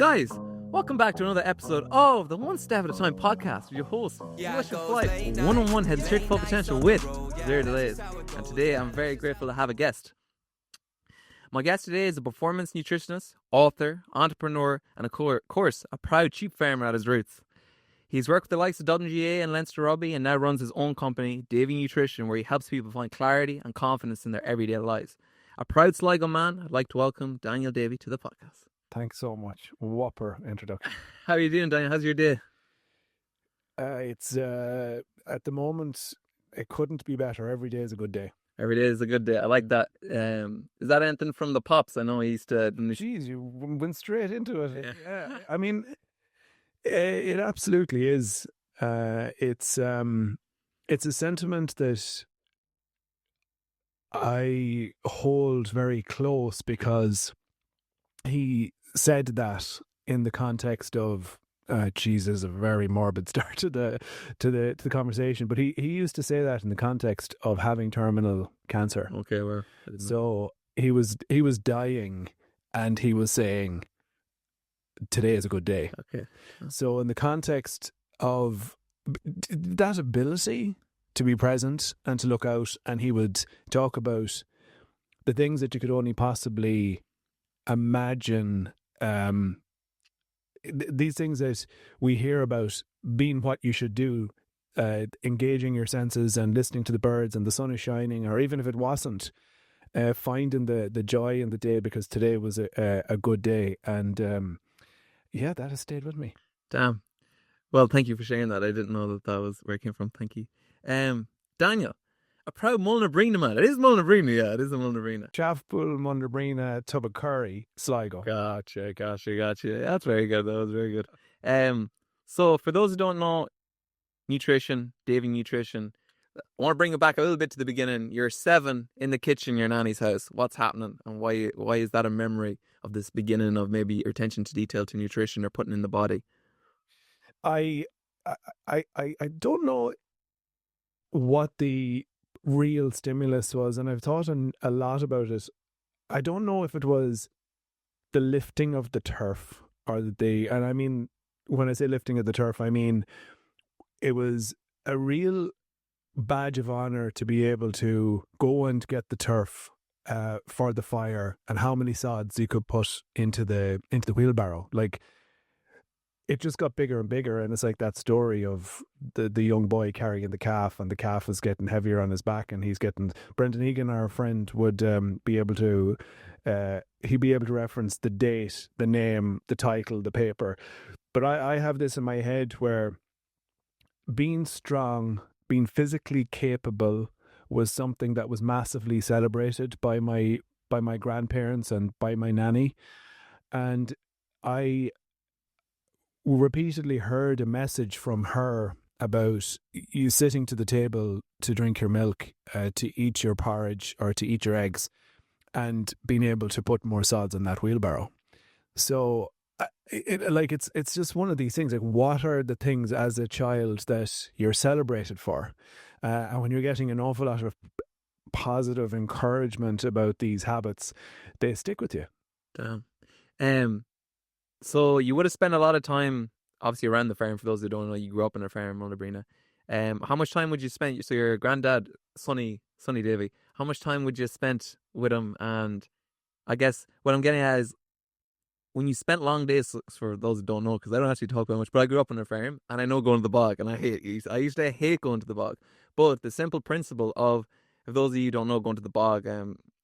Guys, welcome back to another episode of the One Step at a Time podcast with your host, Russian Flight, one-on-one heading straight to full potential with zero delays. And today I'm very grateful to have a guest. My guest today is a performance nutritionist, author, entrepreneur, and of course, a proud sheep farmer at his roots. He's worked with the likes of Dublin GAA and Leinster Rugby and now runs his own company, Davy Nutrition, where he helps people find clarity and confidence in their everyday lives. A proud Sligo man, I'd like to welcome Daniel Davey to the podcast. Thanks so much. Whopper introduction. How are you doing, Daniel? How's your day? It's at the moment, it couldn't be better. Every day is a good day. Every day is a good day. I like that. Is that anything from the Pops? I know he used to... Jeez, you went straight into it. Yeah. I mean, it absolutely is. It's a sentiment that I hold very close because he said that in the context of Jesus, a very morbid start to the conversation, but he used to say that in the context of having terminal cancer. Okay, well, so he was dying, and he was saying, "Today is a good day." Okay. So in the context of that ability to be present and to look out, and he would talk about the things that you could only possibly imagine, these things that we hear about being what you should do, engaging your senses and listening to the birds and the sun is shining, or even if it wasn't, finding the joy in the day because today was a good day. And that has stayed with me. Damn. Well, thank you for sharing that. I didn't know that was where it came from. Thank you. Daniel, a proud Mullinabrina man. It is Mullinabrina, yeah. It is a Mullinabrina. Chaffpool, Mullinabrina, Tub of Curry, Sligo. Gotcha. That's very good. That was very good. So for those who don't know, nutrition, Davy Nutrition, I want to bring it back a little bit to the beginning. You're 7 in the kitchen in your nanny's house. What's happening, and why is that a memory of this beginning of maybe your attention to detail to nutrition or putting in the body? I don't know what the real stimulus was, and I've thought a lot about it. I don't know if it was the lifting of the turf and I mean, when I say lifting of the turf, I mean it was a real badge of honor to be able to go and get the turf for the fire, and how many sods you could put into the wheelbarrow. Like, it just got bigger and bigger, and it's like that story of the young boy carrying the calf, and the calf is getting heavier on his back, and he's getting... Brendan Egan, our friend, would be able to reference the date, the name, the title, the paper. But I have this in my head where being strong, being physically capable was something that was massively celebrated by my grandparents and by my nanny. And I repeatedly heard a message from her about you sitting to the table to drink your milk, to eat your porridge or to eat your eggs, and being able to put more sods in that wheelbarrow. So it's just one of these things. Like, what are the things as a child that you're celebrated for? And when you're getting an awful lot of positive encouragement about these habits, they stick with you. Damn. So you would have spent a lot of time, obviously, around the farm. For those who don't know, you grew up in a farm, Mullinabrina. How much time would you spend? So your granddad, Sonny Davey, how much time would you spend with him? And I guess what I'm getting at is, when you spent long days, for those who don't know, because I don't actually talk about much, but I grew up on a farm, and I know going to the bog, and I used to hate going to the bog. But the simple principle of, if those of you who don't know, going to the bog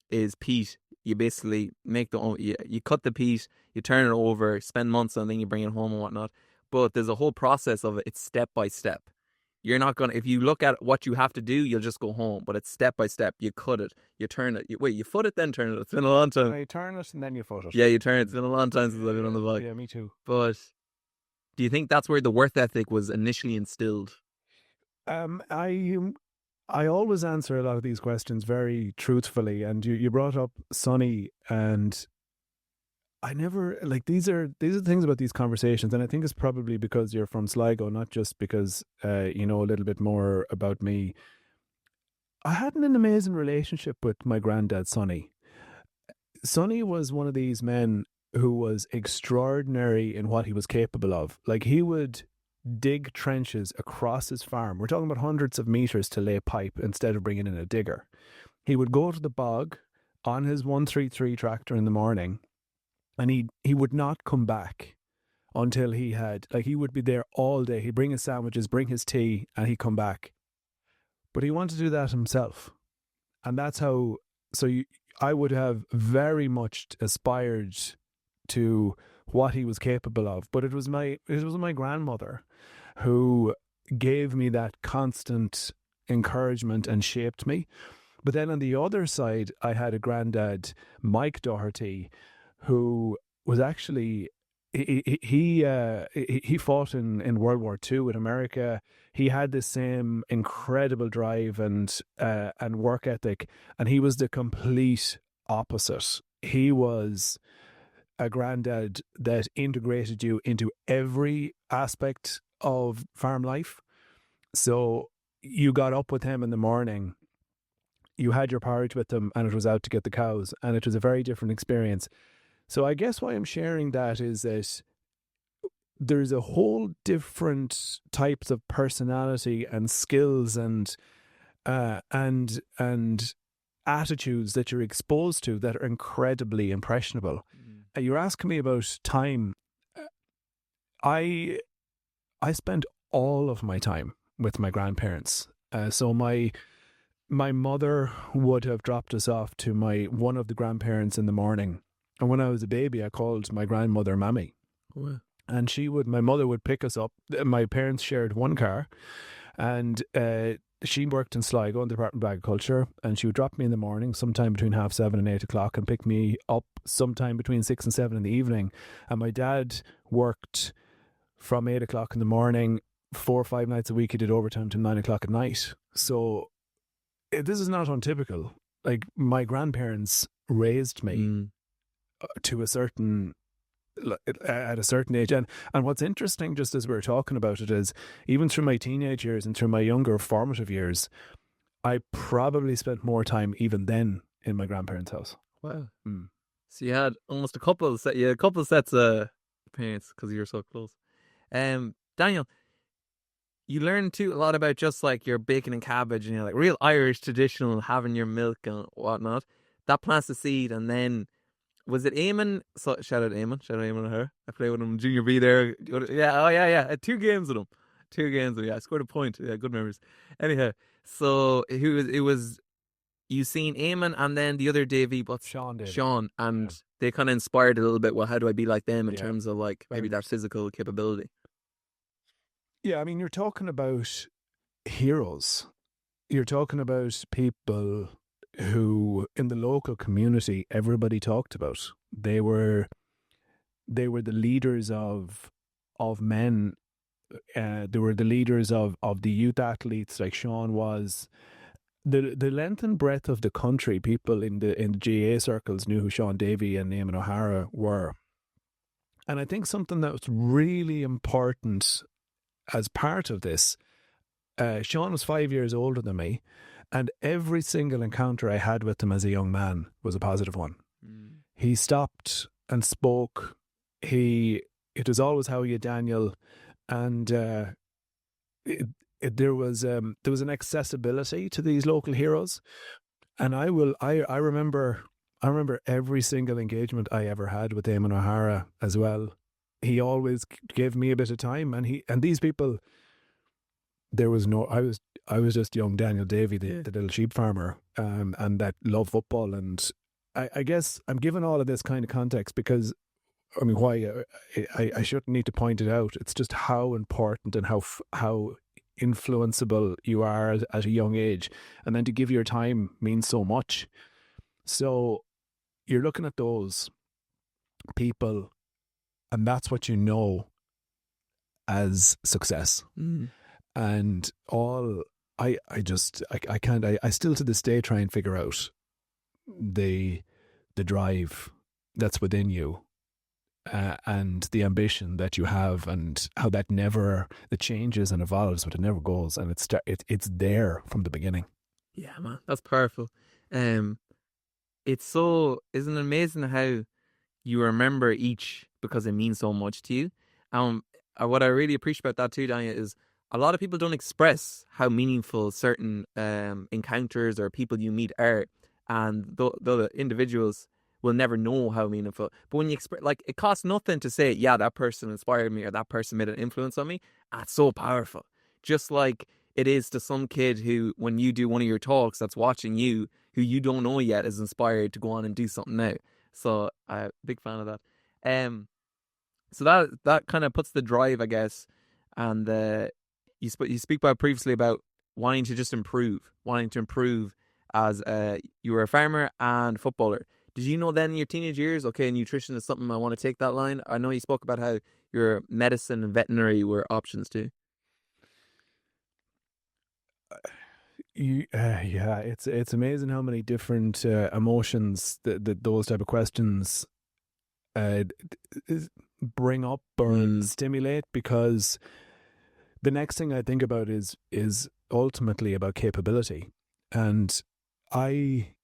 is peat. You basically you cut the peat, you turn it over, spend months, and then you bring it home and whatnot. But there's a whole process of it. It's step by step. You're not going to, if you look at what you have to do, you'll just go home. But it's step by step. You cut it, you turn it. You foot it, then turn it. It's been a long time. You turn it and then you foot it. Yeah, you turn it. It's been a long time since I've been on the bog. Yeah, me too. But do you think that's where the work ethic was initially instilled? I always answer a lot of these questions very truthfully, and you brought up Sonny, and I never, like, these are the things about these conversations, and I think it's probably because you're from Sligo, not just because you know a little bit more about me. I had an amazing relationship with my granddad, Sonny. Sonny was one of these men who was extraordinary in what he was capable of. Like, he would dig trenches across his farm. We're talking about hundreds of meters to lay pipe instead of bringing in a digger. He would go to the bog on his 133 tractor in the morning, and he would not come back until he had, like, he would be there all day. He'd bring his sandwiches, bring his tea, and he'd come back. But he wanted to do that himself. And that's how, I would have very much aspired to what he was capable of. But it was my grandmother who gave me that constant encouragement and shaped me. But then on the other side, I had a granddad, Mike Doherty, who was actually, he fought in World War II in America. He had the same incredible drive and work ethic, and he was the complete opposite. He was a granddad that integrated you into every aspect of farm life. So you got up with him in the morning, you had your porridge with him, and it was out to get the cows, and it was a very different experience. So I guess why I'm sharing that is that there's a whole different types of personality and skills and attitudes that you're exposed to that are incredibly impressionable. You're asking me about time. I spent all of my time with my grandparents. So my mother would have dropped us off to one of the grandparents in the morning. And when I was a baby, I called my grandmother Mammy. Wow. And my mother would pick us up. My parents shared one car, and she worked in Sligo in the Department of Agriculture, and she would drop me in the morning sometime between 7:30 and 8:00 and pick me up sometime between 6 and 7 in the evening. And my dad worked from 8:00 in the morning, 4 or 5 nights a week. He did overtime till 9:00 at night. So this is not untypical. Like, my grandparents raised me to at a certain age. And what's interesting, just as we were talking about it, is even through my teenage years and through my younger formative years, I probably spent more time even then in my grandparents' house. Wow. So you had almost a couple of sets of parents because you're so close. Daniel, you learn too a lot about just like your bacon and cabbage and like real Irish traditional, having your milk and whatnot. That plants the seed, and then was it Eamon? So shout out Eamon to her. I played with him in Junior B there. Yeah, I had 2 games with him. Yeah, I scored a point. Yeah, good memories. Anyhow, so it was you seen Eamon and then the other Davy, but Sean, and they kind of inspired a little bit. Well, how do I be like them in terms of like maybe their physical capability? Yeah, I mean, you're talking about heroes. You're talking about people who in the local community everybody talked about. They were the leaders of men. They were the leaders of the youth athletes, like Sean was. The length and breadth of the country, people in the GAA circles knew who Sean Davey and Eamon O'Hara were. And I think something that was really important as part of this, Sean was 5 years older than me, and every single encounter I had with him as a young man was a positive one. He stopped and spoke. It was always, "How are you, Daniel?" And there was an accessibility to these local heroes. And I remember every single engagement I ever had with Eamon O'Hara as well. He always gave me a bit of time, and these people, there was no, I was just young Daniel Davey, the little sheep farmer, and that loved football. And I guess I'm giving all of this kind of context because, I mean, why I shouldn't need to point it out. It's just how important and how influenceable you are at a young age, and then to give your time means so much. So you're looking at those people, and that's what you know as success. And I still to this day try and figure out the drive that's within you, and the ambition that you have, and how that changes and evolves, but it never goes, and it's there from the beginning. Yeah, man, that's powerful. Isn't it amazing how you remember each because it means so much to you. What I really appreciate about that too, Daniel, is a lot of people don't express how meaningful certain encounters or people you meet are, and the individuals will never know how meaningful. But when you express, like, it costs nothing to say, yeah, that person inspired me or that person made an influence on me. And it's so powerful. Just like it is to some kid who, when you do one of your talks, that's watching you, who you don't know yet, is inspired to go on and do something now. So I'm a big fan of that. So that kind of puts the drive, I guess, and you speak about previously about wanting to just improve, wanting to improve as you were a farmer and footballer. Did you know then in your teenage years, okay, nutrition is something I want to take that line? I know you spoke about how your medicine and veterinary were options too. Yeah, it's amazing how many different emotions that those type of questions uh, bring up or stimulate, because the next thing I think about is ultimately about capability. And I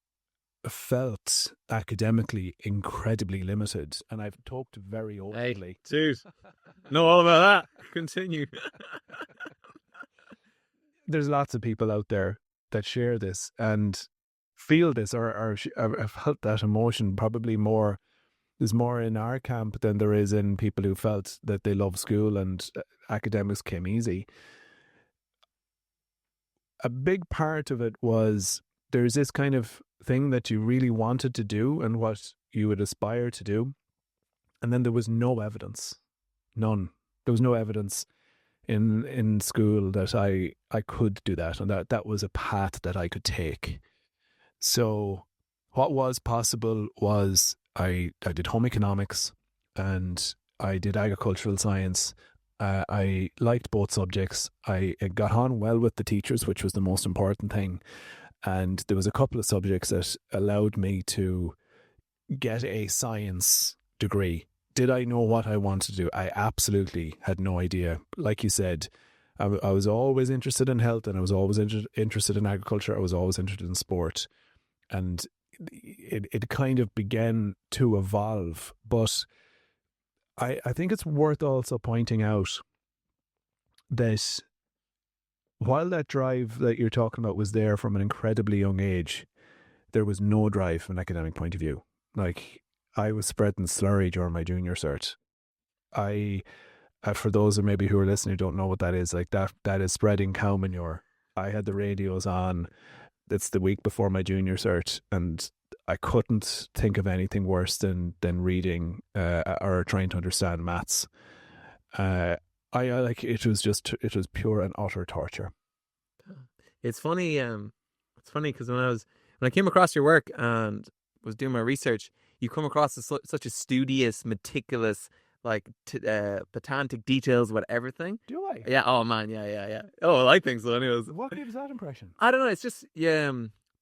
felt academically incredibly limited, and I've talked very openly. Hey, dude, know all about that. Continue. There's lots of people out there that share this and feel this or have felt that emotion. Probably more, there's more in our camp than there is in people who felt that they love school and academics came easy. A big part of it was there's this kind of thing that you really wanted to do and what you would aspire to do. And then there was no evidence. None. There was no evidence in school that I could do that and that was a path that I could take. So what was possible was I did home economics and I did agricultural science. I liked both subjects. I got on well with the teachers, which was the most important thing. And there was a couple of subjects that allowed me to get a science degree. Did I know what I wanted to do? I absolutely had no idea. Like you said, I was always interested in health and I was always interested in agriculture. I was always interested in sport. And it kind of began to evolve. But I think it's worth also pointing out that while that drive that you're talking about was there from an incredibly young age, there was no drive from an academic point of view. Like, I was spreading slurry during my junior cert. For those of maybe who are listening who don't know what that is, like that is spreading cow manure. I had the radios on. It's the week before my junior cert, and I couldn't think of anything worse than reading or trying to understand maths. I like it was pure and utter torture. It's funny. It's funny because when I came across your work and was doing my research, you come across as such a studious, meticulous, like pedantic details about everything. Do I? Yeah. Oh man. Yeah. Oh, I think so. Anyways, What gives that impression? I don't know. It's just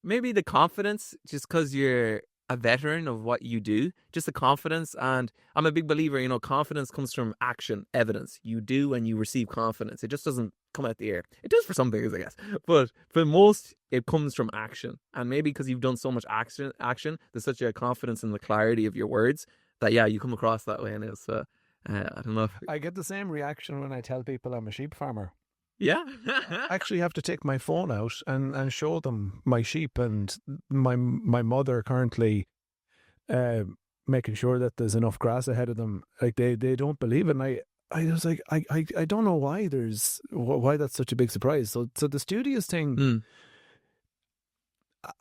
maybe the confidence, just because you're a veteran of what you do, just the confidence. And I'm a big believer, confidence comes from action, evidence. You do and you receive confidence. It just doesn't come out the air. It does for some things, I guess, but for most, it comes from action. And maybe because you've done so much action, there's such a confidence in the clarity of your words that you come across that way. And it's I don't know. I get the same reaction when I tell people I'm a sheep farmer. Yeah. I actually have to take my phone out and show them my sheep, and my mother currently making sure that there's enough grass ahead of them. Like they don't believe it. And I was like, I don't know why that's such a big surprise. So the studious thing,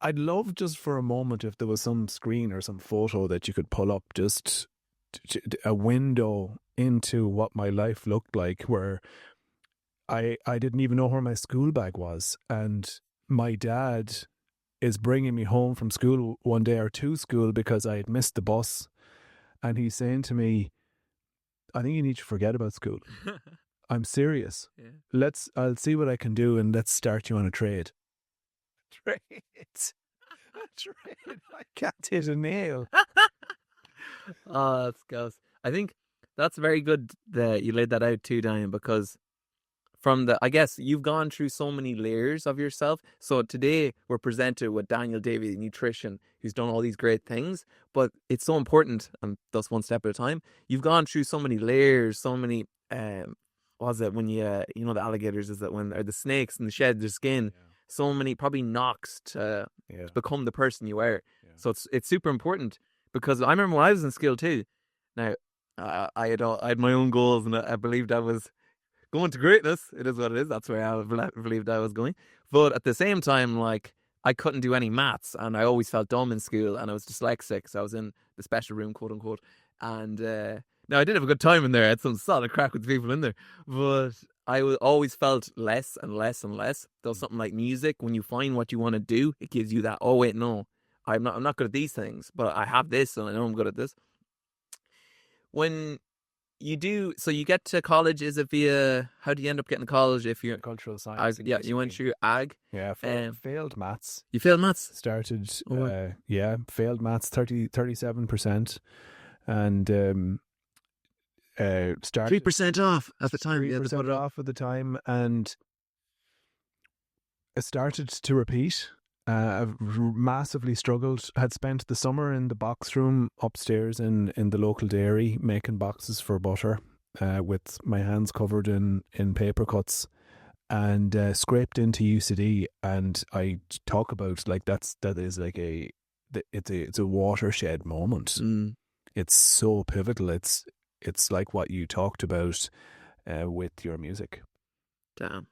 I'd love just for a moment if there was some screen or some photo that you could pull up, just a window into what my life looked like, where I didn't even know where my school bag was. And my dad is bringing me home from school one day, or to school, because I had missed the bus. And he's saying to me, I think you need to forget about school. I'm serious. Yeah. I'll see what I can do, and let's start you on a trade. A trade. I can't hit a nail. Oh, that's gross. I think that's very good that you laid that out too, Daniel, because I guess you've gone through so many layers of yourself. So today we're presented with Daniel Davey Nutrition, who's done all these great things, but it's so important, and that's one step at a time. You've gone through so many layers, so many, what was it when you know, the alligators, is that when, or the snakes and shed their skin, so many probably knocks to become the person you are. So it's super important, because I remember when I was in school too. Now, I had my own goals, and I believed I was going to greatness. It is what it is. That's where I believed I was going. But at the same time, like, I couldn't do any maths, and I always felt dumb in school, and I was dyslexic, so I was in the special room, quote unquote. And now I did have a good time in there. I had some solid crack with people in there, but always felt less and less and less. Though something like music, when you find what you want to do, it gives you that. Oh wait, no, I'm not good at these things, but I have this, and I know I'm good at this. When you do, so you get to college, is it via, how do you end up getting to college if you're cultural science? yeah, you went through ag. Yeah, failed maths. You failed maths? Started, failed maths 37%, and started 3% off at the time. 3% off at the time, and I started to repeat. I've massively struggled. Had spent the summer in the box room upstairs in the local dairy making boxes for butter, with my hands covered in paper cuts, and scraped into UCD. And I talk about, like, that is like it's a watershed moment. It's so pivotal. It's like what you talked about with your music. Damn.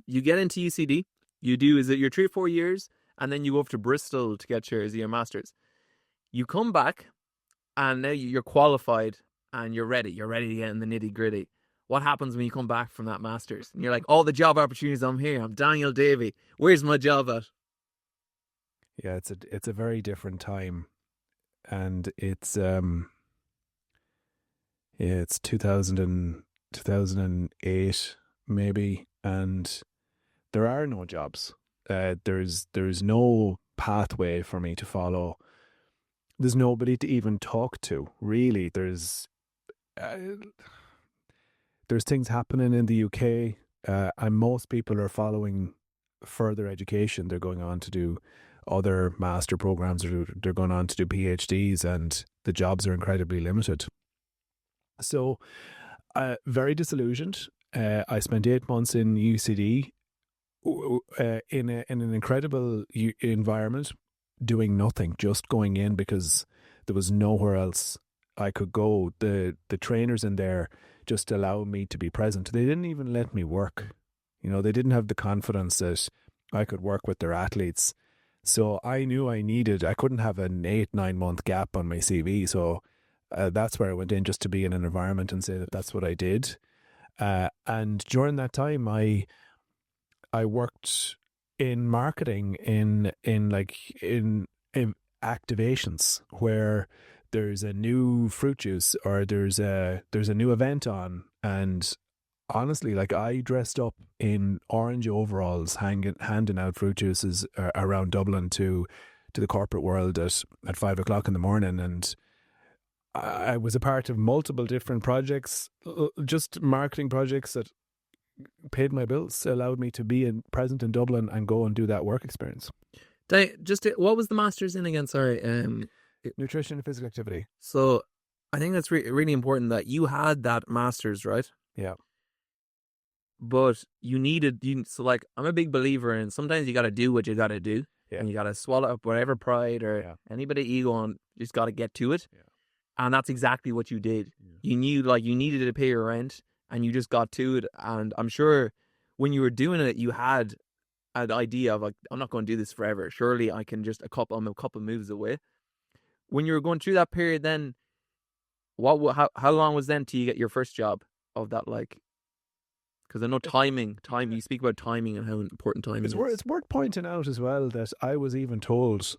You get into UCD. You do, is it your 3 or 4 years, and then you go up to Bristol to get your master's. You come back, and now you're qualified, and you're ready. You're ready to get in the nitty gritty. What happens when you come back from that master's? And you're like, all the job opportunities, I'm here. I'm Daniel Davey. Where's my job at? Yeah, it's a very different time, and it's 2008 maybe, and there are no jobs. There's no pathway for me to follow. There's nobody to even talk to, really. There's things happening in the UK, and most people are following further education. They're going on to do other master programs, or they're going on to do PhDs, and the jobs are incredibly limited. So, very disillusioned. I spent 8 months in UCD, in an incredible environment, doing nothing, just going in because there was nowhere else I could go. The trainers in there just allowed me to be present. They didn't even let me work. You know, they didn't have the confidence that I could work with their athletes. So I knew I couldn't have an 8-9 month gap on my CV. So that's where I went in, just to be in an environment and say that that's what I did. And during that time, I worked in marketing in activations where there's a new fruit juice, or there's a new event on, and honestly, like, I dressed up in orange overalls, handing out fruit juices around Dublin to the corporate world at 5 o'clock in the morning, and I was a part of multiple different projects, just marketing projects that paid my bills, allowed me to be present in Dublin and go and do that work experience. What was the master's in again? Sorry. Nutrition and physical activity. So I think that's really important that you had that master's, right? Yeah. But so, like, I'm a big believer in sometimes you got to do what you got to do. Yeah. And you got to swallow up whatever pride or anybody ego on, you just got to get to it. Yeah. And that's exactly what you did. Yeah. You knew, like, you needed to pay your rent, and you just got to it. And I'm sure when you were doing it, you had an idea of, like, I'm not going to do this forever. Surely I can just I'm a couple moves away. When you were going through that period, then how long was then till you get your first job of that? Like, because I know timing. You speak about timing and how important timing is. It's worth pointing out as well that I was even told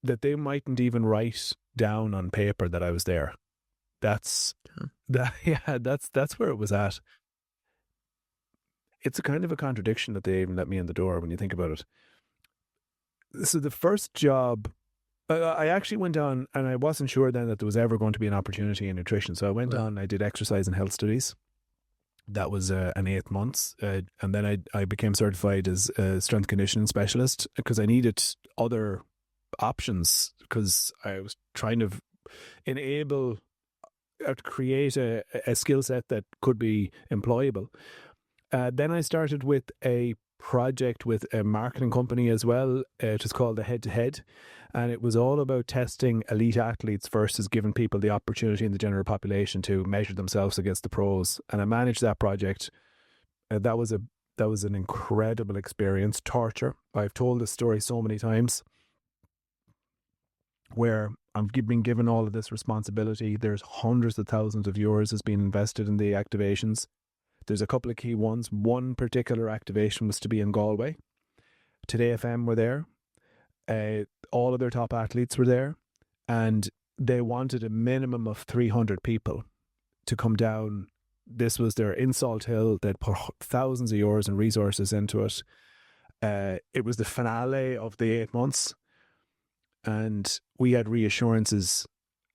that they mightn't even write down on paper that I was there. That's where it was at. It's a kind of a contradiction that they even let me in the door when you think about it. So the first job, I actually went on, and I wasn't sure then that there was ever going to be an opportunity in nutrition. So I went on, I did exercise and health studies. That was an 8 months, and then I became certified as a strength conditioning specialist because I needed other options because I was trying to enable to create a skill set that could be employable. Then I started with a project with a marketing company as well. It was called the Head to Head, and it was all about testing elite athletes versus giving people the opportunity in the general population to measure themselves against the pros. And I managed that project. That was an incredible experience. Torture. I've told this story so many times, where I've been given all of this responsibility. There's hundreds of thousands of euros has been invested in the activations. There's a couple of key ones. One particular activation was to be in Galway. Today FM were there. All of their top athletes were there. And they wanted a minimum of 300 people to come down. This was their insult hill. They'd put thousands of euros and resources into it. It was the finale of the 8 months. And we had reassurances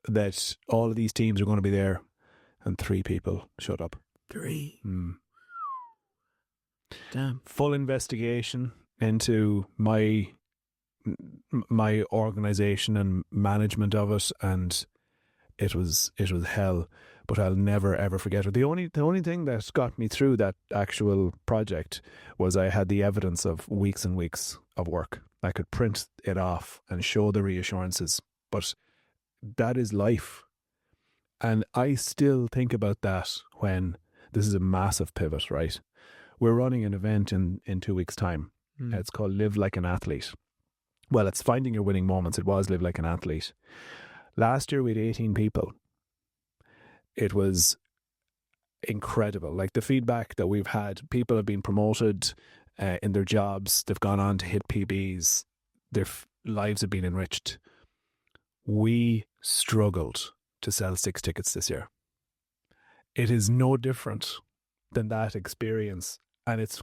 that all of these teams are going to be there. And 3 people showed up. 3. Mm. Damn. Full investigation into my organization and management of it, and it was hell. But I'll never ever forget it. The only thing that got me through that actual project was I had the evidence of weeks and weeks of work. I could print it off and show the reassurances. But that is life. And I still think about that when this is a massive pivot, right? We're running an event in 2 weeks' time. It's called Live Like an Athlete. Well, it's finding your winning moments. It was Live Like an Athlete. Last year we had 18 people. It was incredible. Like the feedback that we've had, people have been promoted in their jobs. They've gone on to hit PBs. Their lives have been enriched. We struggled to sell 6 tickets this year. It is no different than that experience. And it's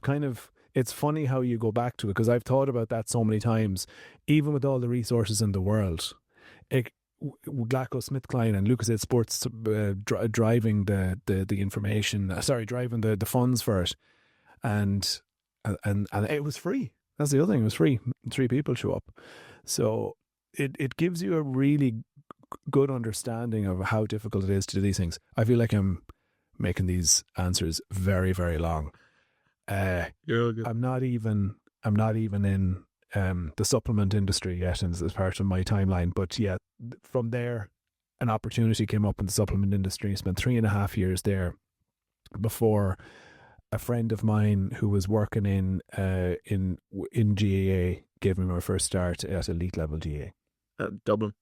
funny how you go back to it, because I've thought about that so many times, even with all the resources in the world. GlaxoSmithKline and Lucozade Sports driving the information, driving the funds for it. And it was free. That's the other thing. It was free. 3 people show up. So it gives you a really good understanding of how difficult it is to do these things. I feel like I'm making these answers very, very long. You're all good. I'm not even in the supplement industry yet, and as part of my timeline. But yeah, from there, an opportunity came up in the supplement industry. I spent 3.5 years there before a friend of mine who was working in GAA gave me my first start at elite level GAA. Dublin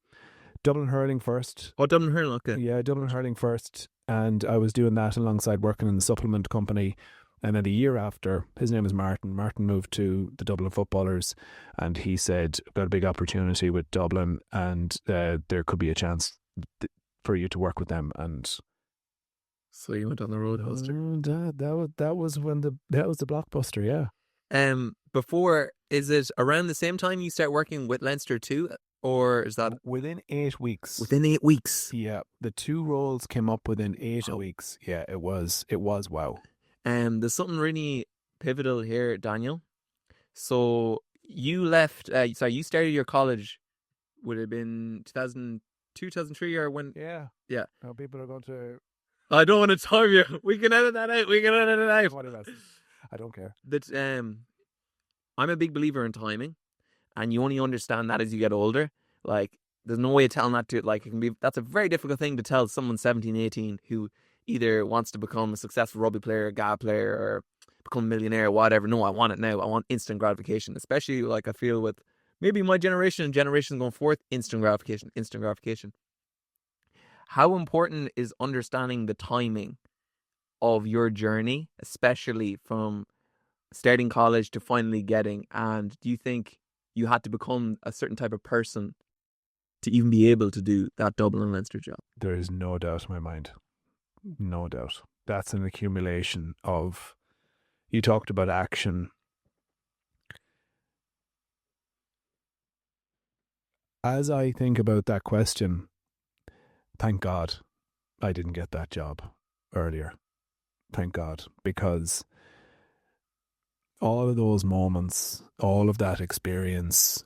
hurling first. Oh, Dublin hurling, okay. Yeah, Dublin hurling first, and I was doing that alongside working in the supplement company. And then a year after, his name is Martin. Martin moved to the Dublin Footballers, and he said, "I've got a big opportunity with Dublin, and there could be a chance for you to work with them." And so you went on the road coaster. That was the blockbuster, yeah. Before, is it around the same time you start working with Leinster too, or is that within 8 weeks? Within 8 weeks. Yeah, the 2 roles came up within 8 weeks. Yeah, it was wow. There's something really pivotal here, Daniel. So you left. You started your college. Would it have been 2002, 2003, or when? Yeah. Now people are going to. I don't want to time you. We can edit that out. I don't care. That I'm a big believer in timing, and you only understand that as you get older. Like, there's no way of telling that to, like, that's a very difficult thing to tell someone 17, 18 who either wants to become a successful rugby player, GAA player, or become a millionaire, or whatever. No, I want it now. I want instant gratification. Especially, like, I feel with maybe my generation and generations going forth, instant gratification. How important is understanding the timing of your journey, especially from starting college to finally getting? And do you think you had to become a certain type of person to even be able to do that Dublin and Leinster job? There is no doubt in my mind. No doubt. That's an accumulation of, you talked about action. As I think about that question, thank God I didn't get that job earlier. thank God, because all of those moments, all of that experience,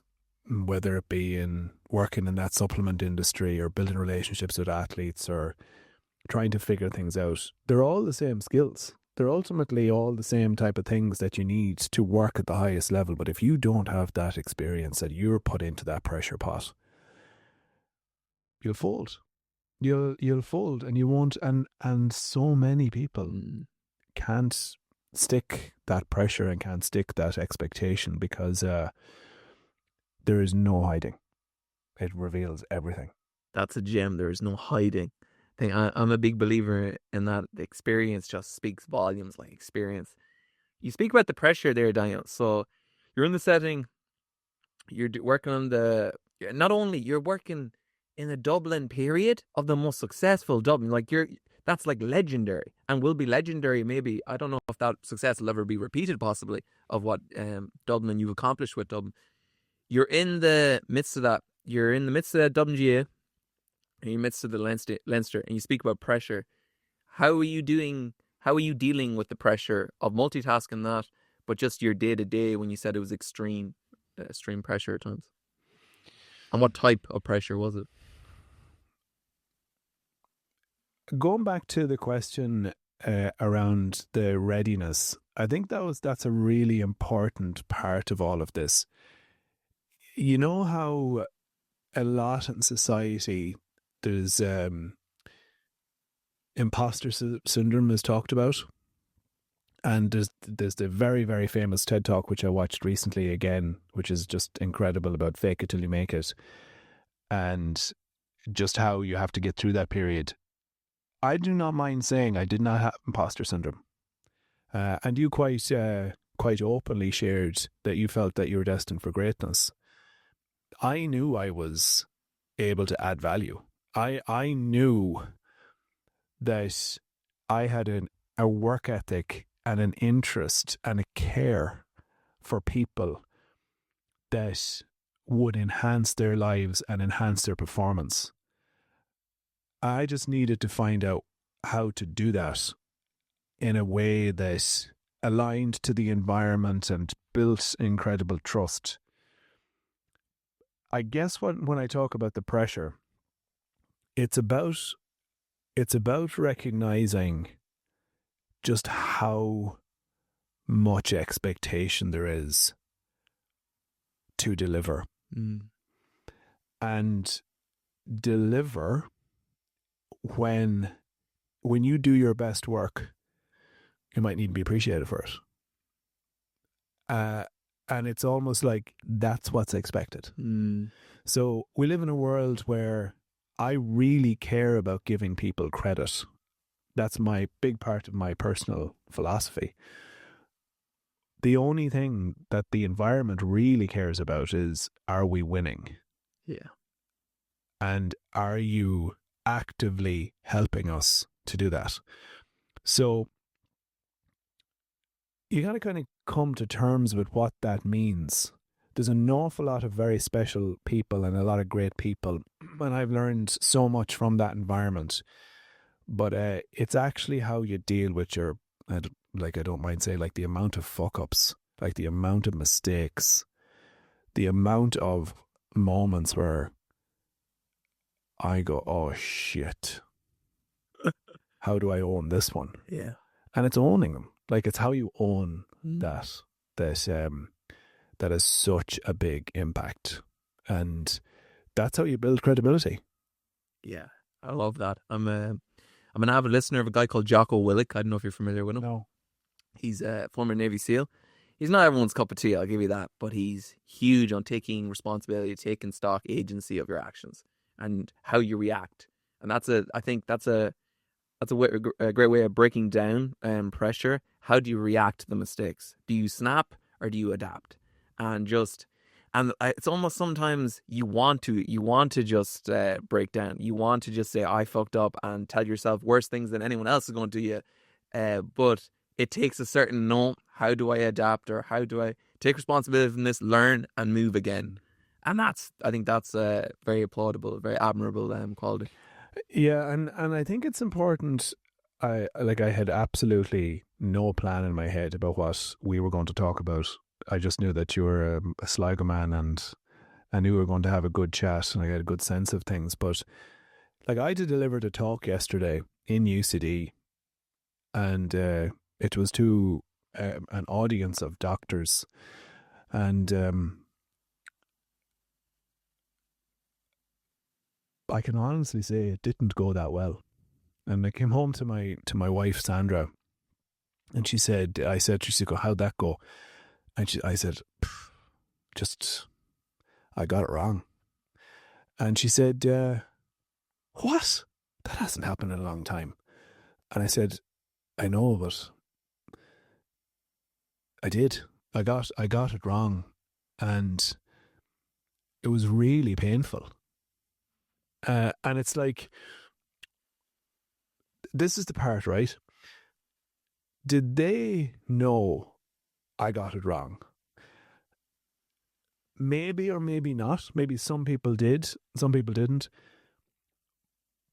whether it be in working in that supplement industry or building relationships with athletes or trying to figure things out, they're all the same skills. They're ultimately all the same type of things that you need to work at the highest level. But if you don't have that experience that you're put into that pressure pot, you'll fold. You'll fold, and you won't. And so many people can't stick that pressure and can't stick that expectation because there is no hiding. It reveals everything. That's a gem. There is no hiding. I'm a big believer in that. The experience just speaks volumes, like experience. You speak about the pressure there, Daniel. So you're in the setting, you're working on not only you're working in the Dublin period of the most successful Dublin, like that's like legendary and will be legendary. Maybe, I don't know if that success will ever be repeated, possibly, of what Dublin you've accomplished with Dublin. You're in the midst of that. You're in the midst of the Dublin GAA, in the midst of the Leinster, and you speak about pressure. How are you doing? How are you dealing with the pressure of multitasking that, but just your day to day when you said it was extreme pressure at times? And what type of pressure was it? Going back to the question around the readiness, I think that's a really important part of all of this. You know how a lot in society there's imposter syndrome is talked about, and there's the very, very famous TED Talk which I watched recently again, which is just incredible, about fake it till you make it, and just how you have to get through that period. I do not mind saying I did not have imposter syndrome, and you quite openly shared that you felt that you were destined for greatness. I knew I was able to add value. I knew that I had a work ethic and an interest and a care for people that would enhance their lives and enhance their performance. I just needed to find out how to do that in a way that aligned to the environment and built incredible trust. I guess when I talk about the pressure, it's about recognizing just how much expectation there is to deliver. And deliver when you do your best work, you might need to be appreciated for it. And it's almost like that's what's expected. So we live in a world where I really care about giving people credit. That's my big part of my personal philosophy. The only thing that the environment really cares about is, are we winning? Yeah. And are you actively helping us to do that? So you got to kind of come to terms with what that means. There's an awful lot of very special people and a lot of great people, and I've learned so much from that environment. But it's actually how you deal with your, I don't mind saying, like the amount of fuck-ups, like the amount of mistakes, the amount of moments where I go, oh shit, how do I own this one? Yeah. And it's owning them. Like, it's how you own that has such a big impact. And that's how you build credibility. Yeah, I love that. I'm an avid listener of a guy called Jocko Willink. I don't know if you're familiar with him. No. He's a former Navy SEAL. He's not everyone's cup of tea, I'll give you that, but he's huge on taking responsibility, taking stock, agency of your actions and how you react. And I think that's a great way of breaking down pressure. How do you react to the mistakes? Do you snap or do you adapt? It's almost sometimes you want to just break down. You want to just say, I fucked up, and tell yourself worse things than anyone else is going to do you. But it takes a certain, no, how do I adapt, or how do I take responsibility from this, learn and move again? And I think that's a very applaudable, very admirable quality. Yeah, and I think it's important. I had absolutely no plan in my head about what we were going to talk about. I just knew that you were a Sligo man, and I knew we were going to have a good chat, and I had a good sense of things. But like, I delivered a talk yesterday in UCD, and it was to an audience of doctors, and I can honestly say it didn't go that well. And I came home to my wife Sandra, and she said, how'd that go? And I said, just, I got it wrong. And she said, what? That hasn't happened in a long time. And I said, I know, but I did. I got it wrong, and it was really painful. And it's like, this is the part, right? Did they know I got it wrong? Maybe or maybe not. Maybe some people did, some people didn't.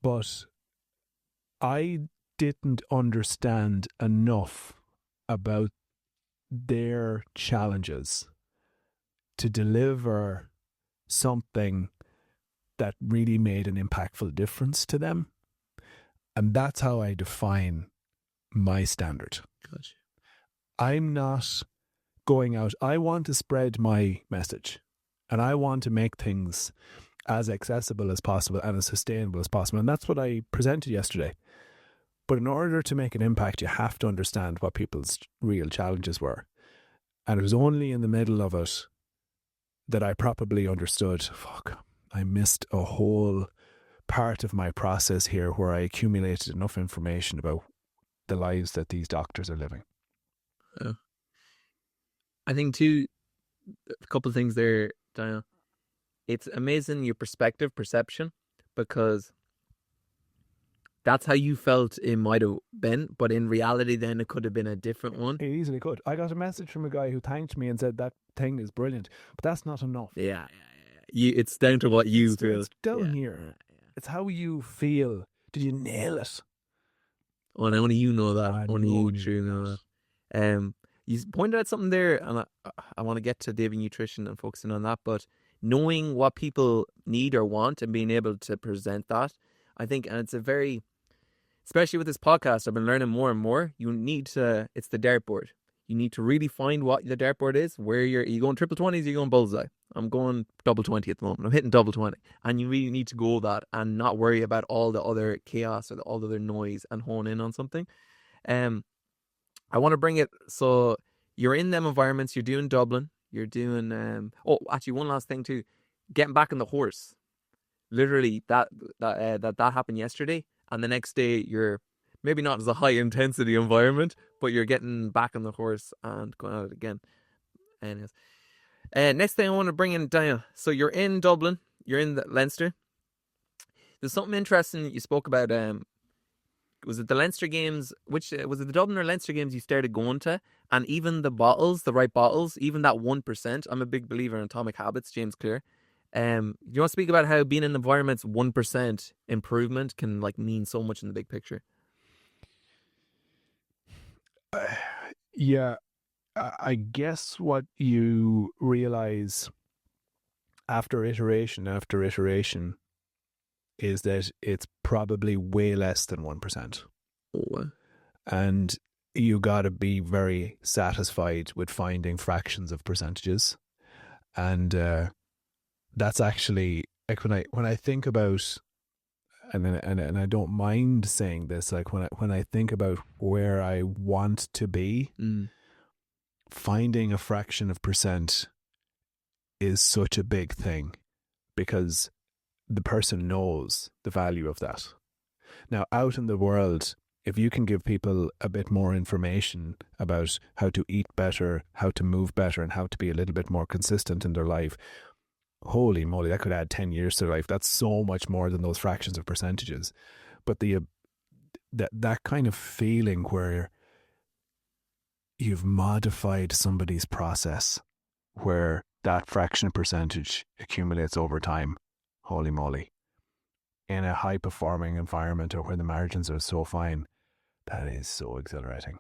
But I didn't understand enough about their challenges to deliver something that really made an impactful difference to them. And that's how I define my standard. Gotcha. I'm not going out. I want to spread my message, and I want to make things as accessible as possible and as sustainable as possible. And that's what I presented yesterday. But in order to make an impact, you have to understand what people's real challenges were. And it was only in the middle of it that I probably understood, fuck, I missed a whole part of my process here where I accumulated enough information about the lives that these doctors are living. I think too, a couple of things there, Daniel. It's amazing your perception, because that's how you felt it might have been, but in reality then it could have been a different one. It easily could. I got a message from a guy who thanked me and said that thing is brilliant, but that's not enough. Yeah. It's down to what you feel. It's down here. Yeah. It's how you feel. Did you nail it? Oh, and only you know that. Only you truly know that. You pointed out something there, and I want to get to Davy Nutrition and focusing on that, but knowing what people need or want and being able to present that, I think, and it's a very, especially with this podcast, I've been learning more and more, it's the dartboard. You need to really find what the dartboard is, where are you going triple 20s, you're going bullseye. I'm going double 20 at the moment. I'm hitting double 20. And you really need to go that and not worry about all the other chaos or all the other noise and hone in on something. I want to bring it, so you're in them environments, you're doing Dublin, you're doing, actually one last thing too, getting back on the horse. Literally that happened yesterday, and the next day you're maybe not as a high intensity environment, but you're getting back on the horse and going out again. Anyways, next thing I want to bring in, Daniel. So you're in Dublin, you're in Leinster. There's something interesting you spoke about. Was it the Leinster games? Was it the Dublin or Leinster games you started going to? And even the bottles, the right bottles, even that 1%. I'm a big believer in atomic habits, James Clear. Do you want to speak about how being in environments 1% improvement can mean so much in the big picture? Yeah, I guess what you realize after iteration is that it's probably way less than 1%. Oh. And you got to be very satisfied with finding fractions of percentages. And that's actually, like, when I think about, and I don't mind saying this, like when I think about where I want to be, finding a fraction of percent is such a big thing, because the person knows the value of that. Now, out in the world, if you can give people a bit more information about how to eat better, how to move better, and how to be a little bit more consistent in their life, holy moly, that could add 10 years to their life. That's so much more than those fractions of percentages. But that kind of feeling where you've modified somebody's process, where that fraction of percentage accumulates over time, holy moly, in a high performing environment or where the margins are so fine, That is so exhilarating.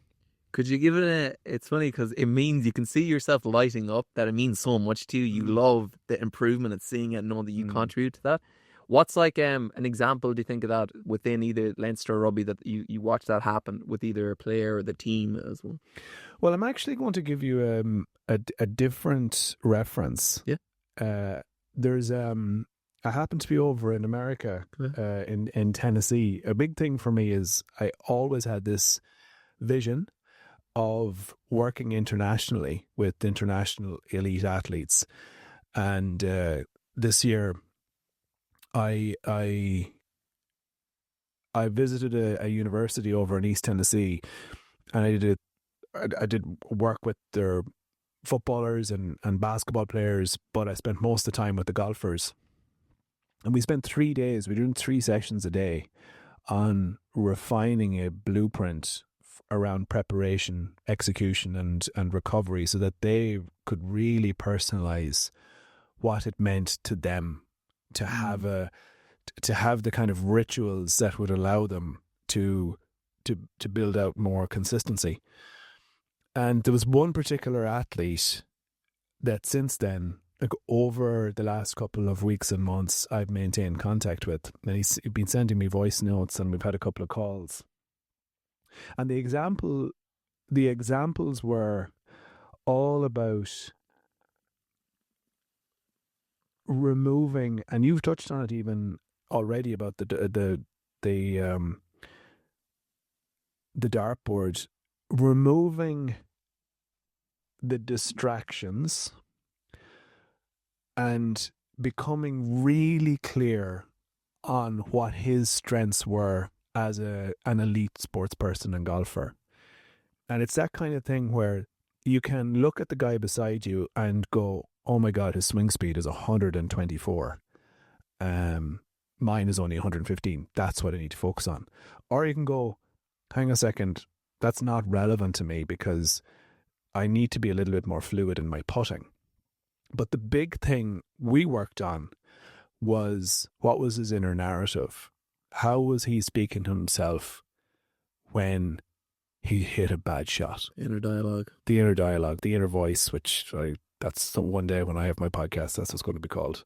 Could you give it it's funny because it means you can see yourself lighting up, that it means so much to you. You love the improvement and seeing it and knowing that you contribute to that. What's like an example, do you think, of that within either Leinster or rugby that you watch that happen with either a player or the team as well? Well, I'm actually going to give you a different reference. Yeah. There's I happen to be over in America, in Tennessee. A big thing for me is I always had this vision of working internationally with international elite athletes, and this year I visited a university over in East Tennessee, and I did work with their footballers and basketball players, but I spent most of the time with the golfers. And we spent 3 days, we were doing 3 sessions a day on refining a blueprint around preparation, execution and recovery, so that they could really personalize what it meant to them to have the kind of rituals that would allow them to build out more consistency. And there was one particular athlete that since then, like over the last couple of weeks and months, I've maintained contact with. And he's been sending me voice notes, and we've had a couple of calls. And the examples were all about removing, and you've touched on it even already, about the dartboard, removing the distractions and becoming really clear on what his strengths were as an elite sports person and golfer. And it's that kind of thing where you can look at the guy beside you and go, oh my God, his swing speed is 124. Mine is only 115. That's what I need to focus on. Or you can go, hang a second, that's not relevant to me because I need to be a little bit more fluid in my putting. But the big thing we worked on was, what was his inner narrative? How was he speaking to himself when he hit a bad shot? Inner dialogue. The inner dialogue, the inner voice, which that's one day when I have my podcast, that's what's going to be called.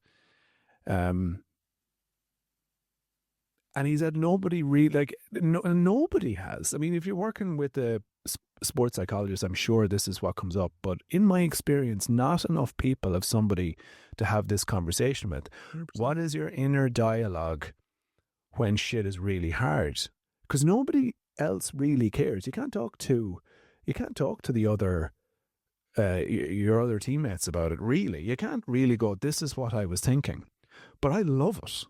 And he said nobody really, nobody has. I mean, if you're working with a sports psychologist, I'm sure this is what comes up. But in my experience, not enough people have somebody to have this conversation with. 100%. What is your inner dialogue when shit is really hard? Because nobody else really cares. You can't talk to the other, your other teammates about it. Really, you can't really go, this is what I was thinking. But I love it.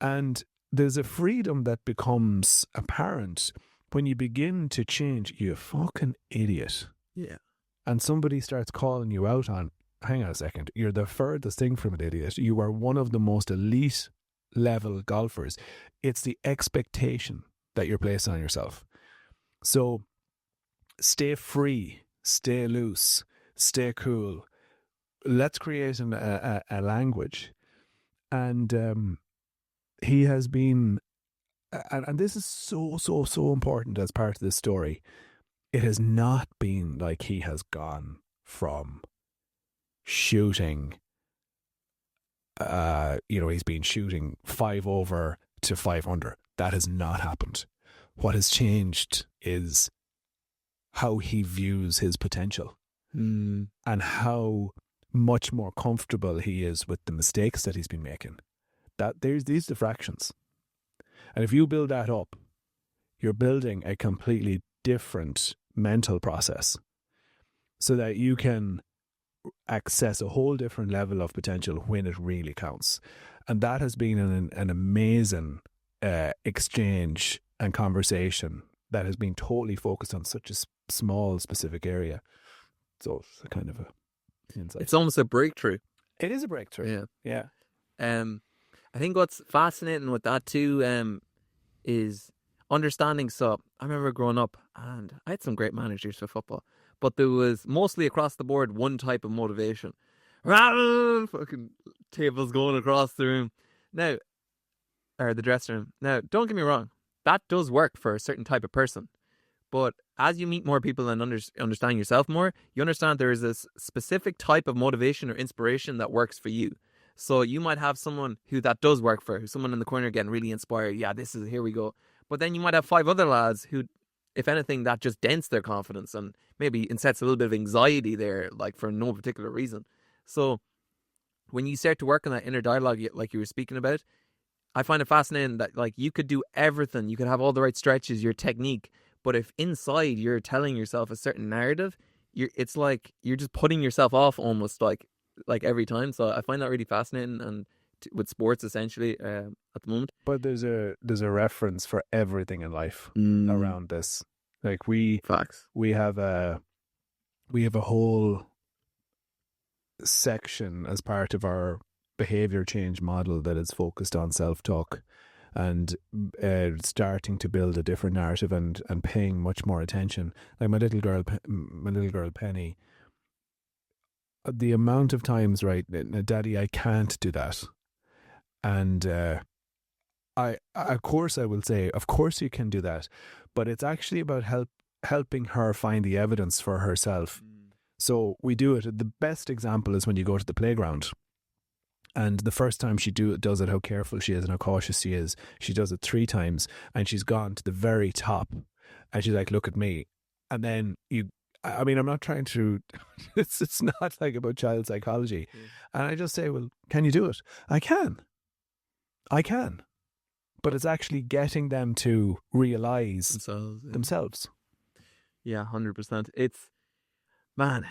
And there's a freedom that becomes apparent when you begin to change. You fucking idiot. Yeah. And somebody starts calling you out on, hang on a second, you're the furthest thing from an idiot. You are one of the most elite level golfers. It's the expectation that you're placing on yourself. So stay free, stay loose, stay cool. Let's create a language. And he has been, and this is so important as part of this story. It has not been like he has gone from shooting, he's been shooting 5 over to 5 under. That has not happened. What has changed is how he views his potential and how much more comfortable he is with the mistakes that he's been making. That there's these diffractions. And if you build that up, you're building a completely different mental process so that you can access a whole different level of potential when it really counts. And that has been an amazing exchange and conversation that has been totally focused on such a small, specific area. So it's a kind of a insight. It's almost a breakthrough. It is a breakthrough. Yeah. I think what's fascinating with that too is understanding. So I remember growing up and I had some great managers for football, but there was mostly across the board one type of motivation. Fucking tables going across the room. Now, or the dressing room. Now, don't get me wrong. that does work for a certain type of person. But as you meet more people and understand yourself more, you understand there is this specific type of motivation or inspiration that works for you. So you might have someone who that does work for, who's someone in the corner getting really inspired. Yeah, this is, here we go. But then you might have 5 other lads who, if anything, that just dents their confidence and maybe insets a little bit of anxiety there, like for no particular reason. So when you start to work on that inner dialogue, like you were speaking about, I find it fascinating that like you could do everything. You could have all the right stretches, your technique. But if inside you're telling yourself a certain narrative, it's like you're just putting yourself off almost like every time. So I find that really fascinating, and with sports essentially at the moment. But there's a reference for everything in life around this. Like Facts. we have a whole section as part of our behavior change model that is focused on self-talk and starting to build a different narrative and paying much more attention. Like my little girl Penny, the amount of times, right, Daddy, I can't do that. And I of course I will say, of course you can do that, but it's actually about helping her find the evidence for herself. So we do it. The best example is when you go to the playground, and the first time she does it, how careful she is and how cautious she is. She does it 3 times, and she's gone to the very top, and she's like, "Look at me." And then I'm not trying to. It's not like about child psychology, and I just say, "Well, can you do it?" I can. But it's actually getting them to realize themselves. Yeah, 100%. It's, man,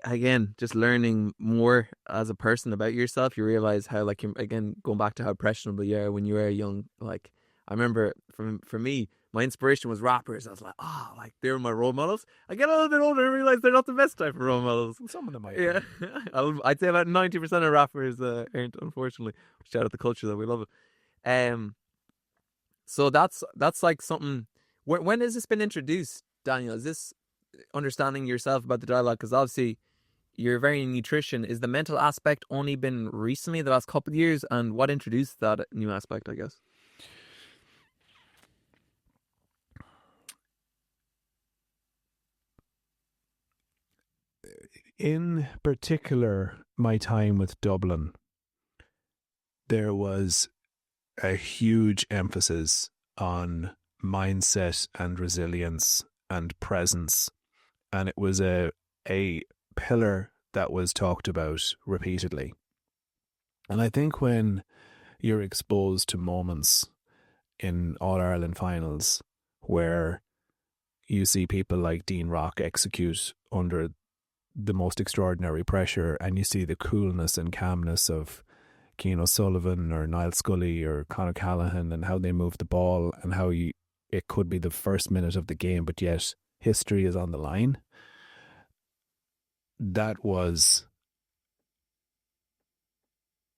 again, just learning more as a person about yourself. You realize how, like, again, going back to how impressionable you are when you were young. Like, I remember for me, my inspiration was rappers. I was like, like, they're my role models. I get a little bit older and realize they're not the best type of role models. Some of them might. Yeah. I'd say about 90% of rappers aren't, unfortunately. Shout out the culture, though. We love it. So that's like something. When has this been introduced, Daniel? Is this understanding yourself about the dialogue? Because obviously you're very in nutrition. Is the mental aspect only been recently, the last couple of years? And what introduced that new aspect, I guess? In particular, my time with Dublin, there was a huge emphasis on mindset and resilience and presence. And it was a pillar that was talked about repeatedly. And I think when you're exposed to moments in All-Ireland finals where you see people like Dean Rock execute under the most extraordinary pressure, and you see the coolness and calmness of Cian O'Sullivan or Niall Scully or Conor Callaghan, and how they move the ball, and how it could be the first minute of the game, but yet history is on the line. That was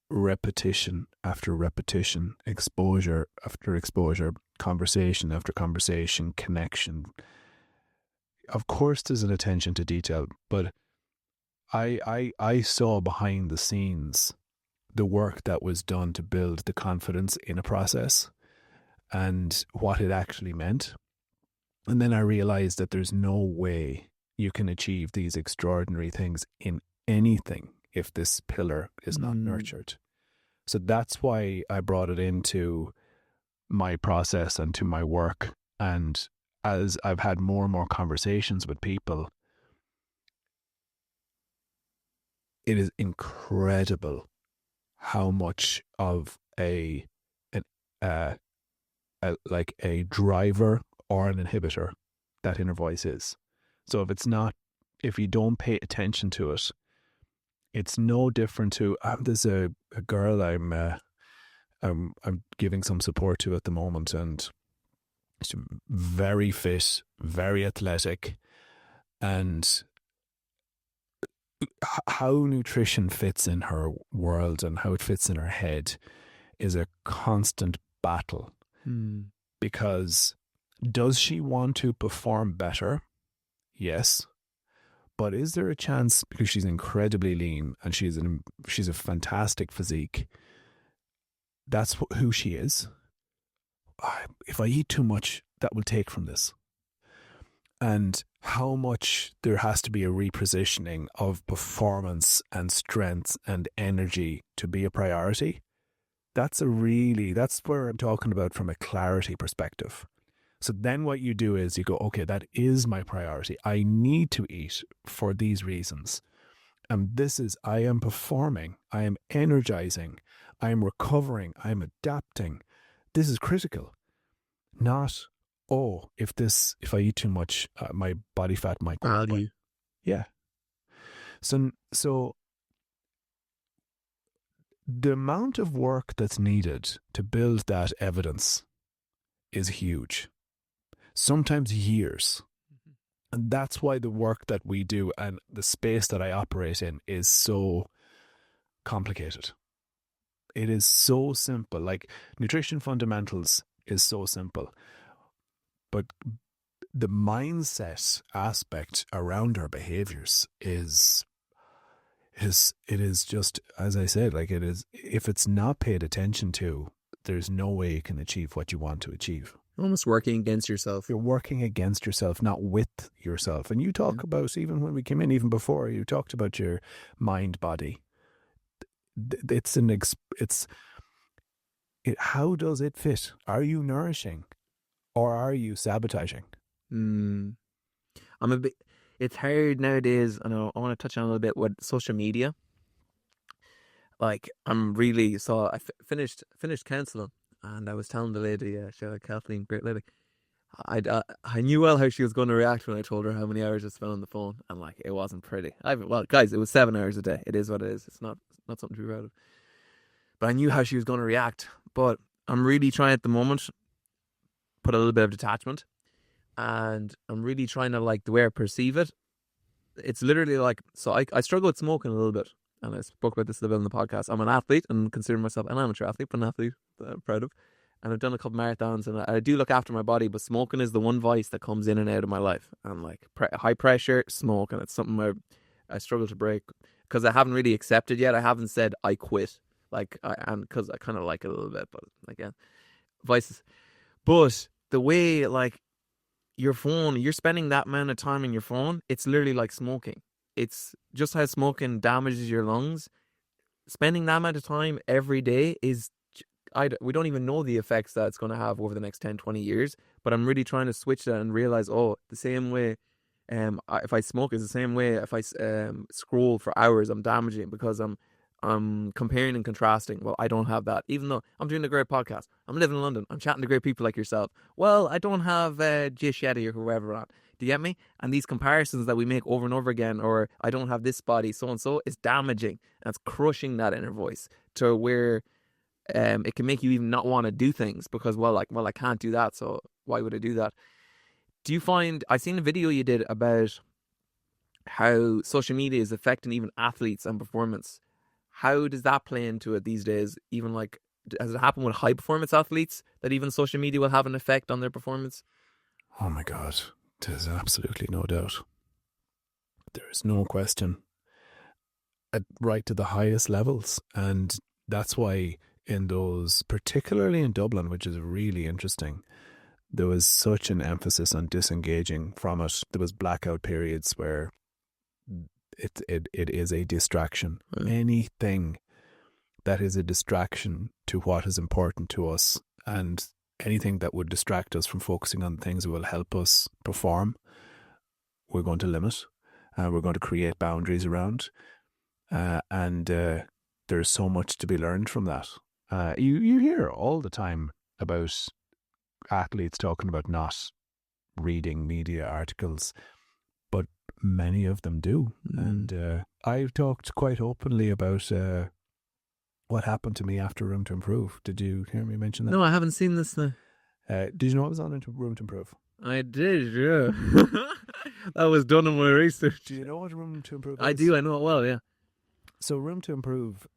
repetition after repetition, exposure after exposure, conversation after conversation, connection. Of course there's an attention to detail, but I saw behind the scenes the work that was done to build the confidence in a process and what it actually meant. And then I realized that there's no way you can achieve these extraordinary things in anything if this pillar is not nurtured. So that's why I brought it into my process and to my work. And as I've had more and more conversations with people, it is incredible how much of a driver or an inhibitor that inner voice is. So if you don't pay attention to it, it's no different to there's a girl I'm giving some support to at the moment, and she's very fit, very athletic, and how nutrition fits in her world and how it fits in her head is a constant battle. Because does she want to perform better? Yes. But is there a chance, because she's incredibly lean and she's a fantastic physique, that's who she is? if I eat too much, that will take from this. And how much there has to be a repositioning of performance and strength and energy to be a priority. That's where I'm talking about from a clarity perspective. So then what you do is you go, okay, that is my priority. I need to eat for these reasons. And I am performing, I am energizing, I am recovering, I am adapting. This is critical. Not, if I eat too much, my body fat might go up. Value. Yeah. So the amount of work that's needed to build that evidence is huge. Sometimes years. And that's why the work that we do and the space that I operate in is so complicated. It is so simple. Like nutrition fundamentals is so simple. But the mindset aspect around our behaviors is just, as I said, like it is, if it's not paid attention to, there's no way you can achieve what you want to achieve. Almost working against yourself. You're working against yourself, not with yourself. And you talk about, even when we came in, even before, you talked about your mind body. How does it fit? Are you nourishing or are you sabotaging? It's hard nowadays. I know I want to touch on a little bit with social media. Like I finished counselling, and I was telling the lady, shout out Kathleen, great lady. I knew well how she was going to react when I told her how many hours I spent on the phone, and like it wasn't pretty. Guys, it was 7 hours a day. It is what it is. It's not something to be proud of. But I knew how she was going to react. But I'm really trying at the moment put a little bit of detachment, and I'm really trying to, like, the way I perceive it. It's literally like, so I struggle with smoking a little bit, and I spoke about this a little bit in the podcast. I'm an athlete and consider myself an amateur athlete, but an athlete that I'm proud of. And I've done a couple marathons, and I do look after my body, but smoking is the one vice that comes in and out of my life. And like high pressure smoke, and it's something I struggle to break because I haven't really accepted yet. I haven't said I quit, because I kind of like it a little bit, but again, vices. But the way, like, your phone, you're spending that amount of time in your phone, it's literally like smoking. It's just how smoking damages your lungs. Spending that amount of time every day we don't even know the effects that it's going to have over the next 10, 20 years. But I'm really trying to switch that and realize, the same way, if I smoke is the same way. If I scroll for hours, I'm damaging because I'm comparing and contrasting. Well, I don't have that. Even though I'm doing a great podcast, I'm living in London, I'm chatting to great people like yourself. Well, I don't have Jay Shetty or whoever on. Do you get me? And these comparisons that we make over and over again, or I don't have this body, so and so, is damaging. And it's crushing that inner voice to where it can make you even not want to do things because, I can't do that, so why would I do that? Do you find, I seen a video you did about how social media is affecting even athletes and performance. How does that play into it these days? Even like, has it happened with high performance athletes that even social media will have an effect on their performance? Oh my God, there's absolutely no doubt. There is no question. Right to the highest levels. And that's why in those, particularly in Dublin, which is really interesting, there was such an emphasis on disengaging from it. There was blackout periods where it is a distraction. Anything that is a distraction to what is important to us, and anything that would distract us from focusing on things that will help us perform, we're going to limit. We're going to create boundaries around. And there's so much to be learned from that. You hear all the time about athletes talking about not reading media articles, but many of them do. And I've talked quite openly about what happened to me after Room to Improve. Did you hear me mention that? No, I haven't seen this now. Did you know I was on Room to Improve? I did, yeah. That was done in my research. Do you know what Room to Improve is? I do, I know it well, yeah. So Room to Improve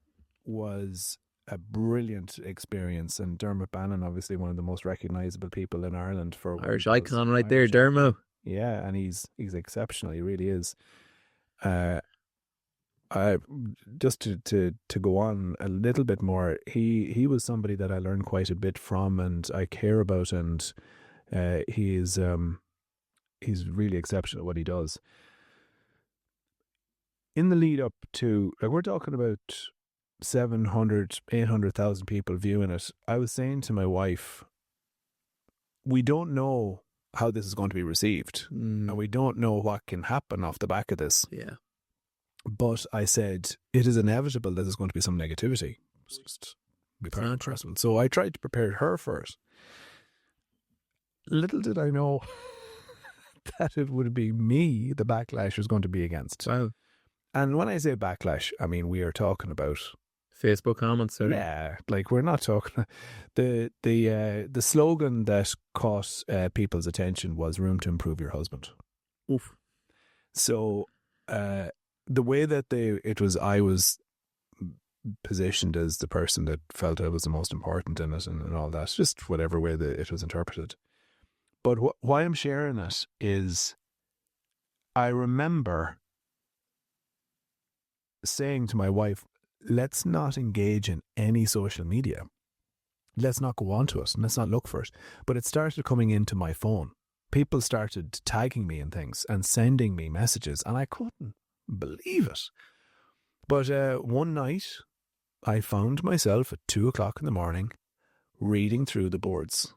was a brilliant experience, and Dermot Bannon, obviously one of the most recognisable people in Ireland for Irish icon right there, Dermo. Yeah, and he's exceptional. He really is. I just to go on a little bit more. He was somebody that I learned quite a bit from, and I care about, and he's really exceptional at what he does. In the lead up to, like, we're talking about 700, 800,000 people viewing it. I was saying to my wife, we don't know how this is going to be received, and we don't know what can happen off the back of this. Yeah. But I said, it is inevitable that there's going to be some negativity. It's just be part and parcel. So I tried to prepare her for it. Little did I know that it would be me the backlash was going to be against. Wow. And when I say backlash, I mean we are talking about Facebook comments. Yeah, like we're not talking. The slogan that caught people's attention was "Room to improve your husband." Oof. So the way that I was positioned as the person that felt I was the most important in it, and all that, just whatever way that it was interpreted. But why I'm sharing it is, I remember saying to my wife, let's not engage in any social media. Let's not go on to it, and let's not look for it. But it started coming into my phone. People started tagging me in things and sending me messages, and I couldn't believe it. But one night, I found myself at 2:00 in the morning reading through the boards,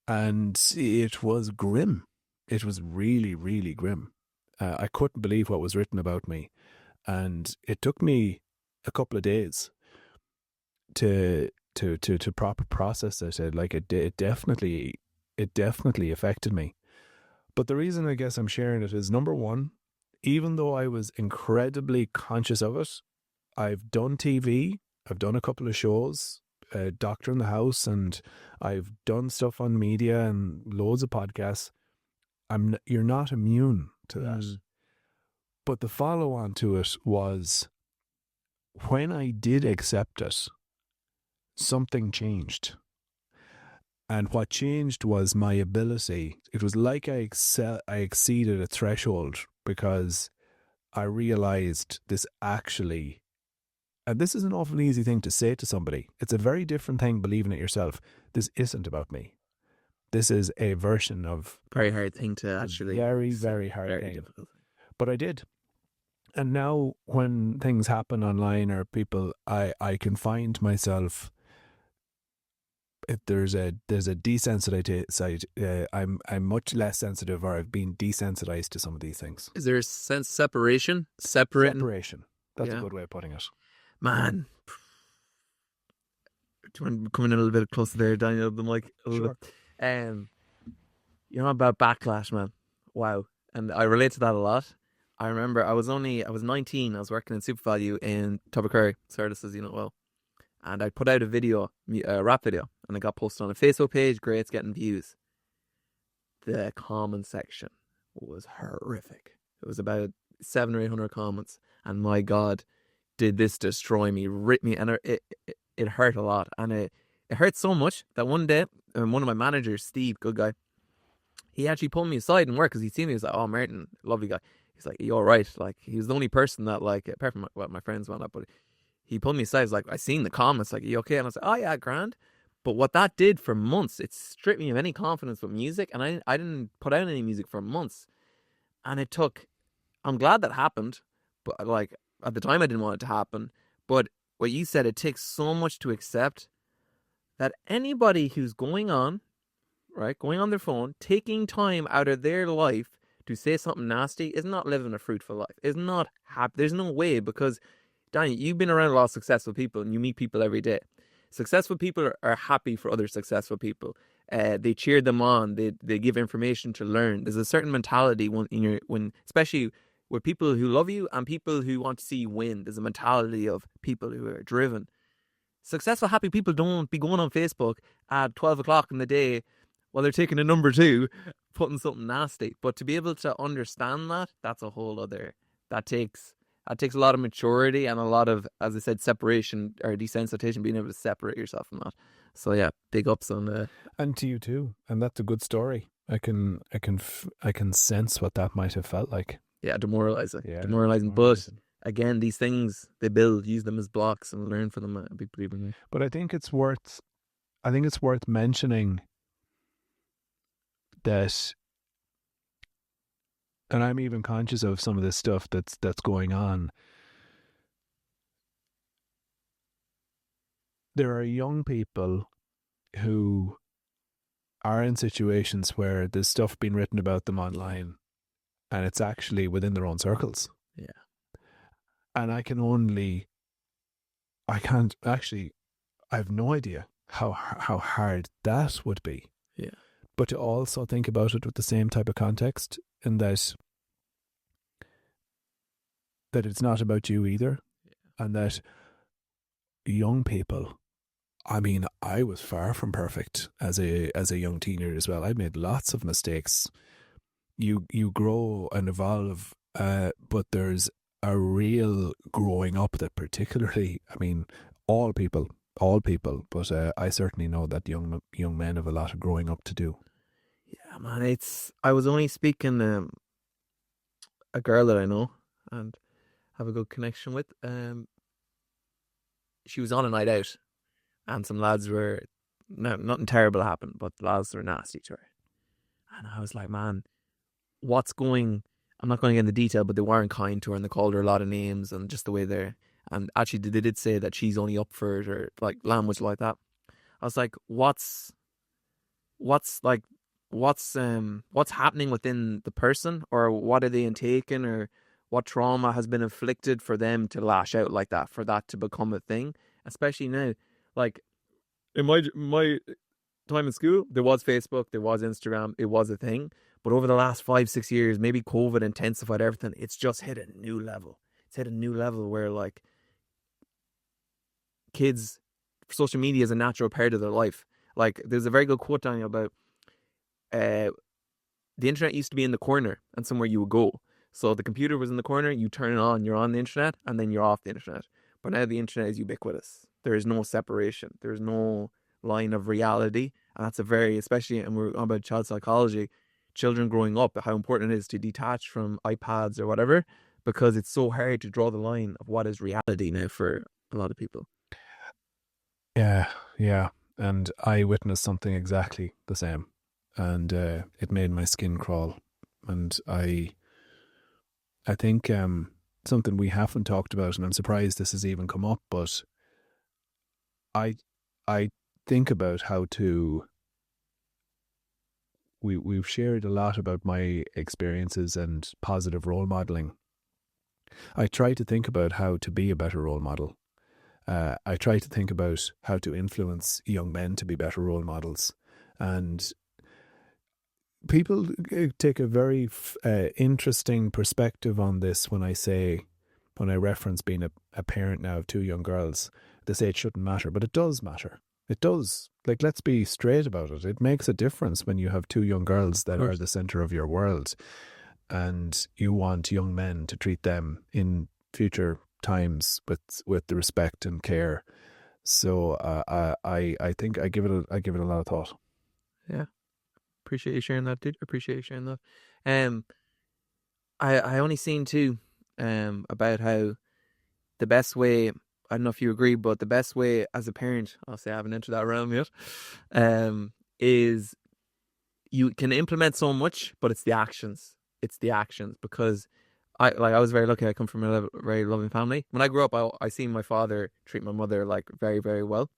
and it was grim. It was really, really grim. I couldn't believe what was written about me, and it took me a couple of days to proper process it. Like it definitely affected me. But the reason I guess I'm sharing it is, number one, even though I was incredibly conscious of it, I've done TV, I've done a couple of shows, Doctor in the House, and I've done stuff on media and loads of podcasts. You're not immune to that. But the follow on to it was, when I did accept it, something changed. And what changed was my ability. It was like I exceeded a threshold, because I realized this actually, and this is an awful easy thing to say to somebody. It's a very different thing believing it yourself. This isn't about me. This is a version of... Very hard thing to actually... Very, very hard very thing. difficult. But I did. And now when things happen online, or people, I can find myself, if there's a desensitized side, I'm much less sensitive, or I've been desensitized to some of these things. Is there a sense of separation? Separation. That's a good way of putting it. Man. Do you want to come in a little bit closer there, Daniel, the mic? Sure. You know about backlash, man. Wow. And I relate to that a lot. I remember I was 19. I was working in SuperValue in Tubbercurry, services, you know well. And I put out a video, a rap video, and it got posted on a Facebook page. Great, it's getting views. The comment section was horrific. It was about 700 or 800 comments, and my God, did this destroy me, rip me, and it hurt a lot. And it hurt so much that one day, one of my managers, Steve, good guy, he actually pulled me aside in work, because he'd seen me. He was like, "Oh, Martin, lovely guy." He's like, "You all right?" Like, he was the only person that, like, apart from my friends and that, but he pulled me aside. He's like, "I seen the comments. Like, are you okay?" And I was like, "Oh yeah, grand." But what that did for months, it stripped me of any confidence with music, and I didn't put out any music for months. And it took. I'm glad that happened, but like at the time I didn't want it to happen. But what you said, it takes so much to accept that anybody who's going on their phone, taking time out of their life to say something nasty, is not living a fruitful life. Is not happy. There's no way, because Daniel, you've been around a lot of successful people, and you meet people every day. Successful people are happy for other successful people. They cheer them on. They give information to learn. There's a certain mentality when especially with people who love you and people who want to see you win. There's a mentality of people who are driven. Successful, happy people don't be going on Facebook at 12 o'clock in the day while they're taking a number 2, putting something nasty. But to be able to understand that, that's a whole other. That takes a lot of maturity and a lot of, as I said, separation or desensitization, being able to separate yourself from that. So yeah, big ups on and to you too. And that's a good story. I can sense what that might have felt like. Yeah, demoralizing. Yeah, demoralizing. But again, these things they build, use them as blocks and learn from them. A big believer in that. But I think it's worth mentioning that, and I'm even conscious of some of this stuff that's going on. There are young people who are in situations where there's stuff being written about them online and it's actually within their own circles. Yeah. And I have no idea how hard that would be. Yeah. But to also think about it with the same type of context, in that it's not about you either. Yeah. And that young people, I mean, I was far from perfect as a young teenager as well. I made lots of mistakes. You grow and evolve, but there's a real growing up that particularly, I mean, all people, but I certainly know that young men have a lot of growing up to do. Yeah, man. I was only speaking a girl that I know and have a good connection with. She was on a night out, and some lads were, nothing terrible happened, but the lads were nasty to her. And I was like, man, I'm not going to get into detail, but they weren't kind to her and they called her a lot of names and just the way and actually they did say that she's only up for it, or like language like that. I was like, what's happening within the person, or what are they intaking, or what trauma has been inflicted for them to lash out like that, for that to become a thing, especially now. Like in my time in school, there was Facebook, there was Instagram, it was a thing. But over the last 5-6 years, maybe COVID intensified everything. It's just hit a new level. It's hit a new level where like kids, social media is a natural part of their life. Like there's a very good quote, Daniel, about the internet used to be in the corner and somewhere you would go. So the computer was in the corner, you turn it on, you're on the internet, and then you're off the internet. But now the internet is ubiquitous. There is no separation. There is no line of reality. And that's especially, and we're on about child psychology, children growing up, how important it is to detach from iPads or whatever, because it's so hard to draw the line of what is reality now for a lot of people. Yeah. And I witnessed something exactly the same. And it made my skin crawl. And I think something we haven't talked about, and I'm surprised this has even come up, but I think about how to... We've shared a lot about my experiences and positive role modeling. I try to think about how to be a better role model. I try to think about how to influence young men to be better role models. And people take a very interesting perspective on this when I reference being a parent now of 2 young girls. They say it shouldn't matter, but it does matter. It does. Like, let's be straight about it. It makes a difference when you have 2 young girls that are the center of your world, and you want young men to treat them in future times with the respect and care. So I think I give it a lot of thought. Yeah, appreciate you sharing that, dude. Appreciate you sharing that. I only seen too, about how the best way, I don't know if you agree, but the best way as a parent, I'll say I haven't entered that realm yet, is you can implement so much, but it's the actions. It's the actions, because I was very lucky. I come from a very loving family. When I grew up, I seen my father treat my mother like very, very well.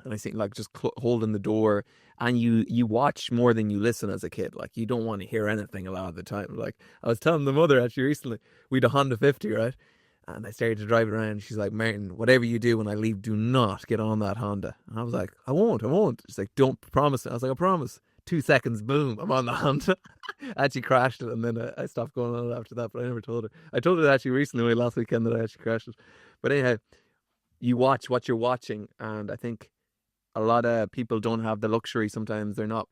And I seen like just holding the door, and you watch more than you listen as a kid. Like you don't want to hear anything a lot of the time. Like I was telling the mother actually recently, we had a Honda 50, right? And I started to drive it around. She's like, Martin, whatever you do when I leave, do not get on that Honda. And I was like, I won't. She's like, don't promise it. I was like, I promise. 2 seconds, boom, I'm on the Honda. I actually crashed it, and then I stopped going on it after that, but I never told her. I told her actually recently, last weekend, that I actually crashed it. But anyhow, you watch what you're watching, and I think a lot of people don't have the luxury. Sometimes they're not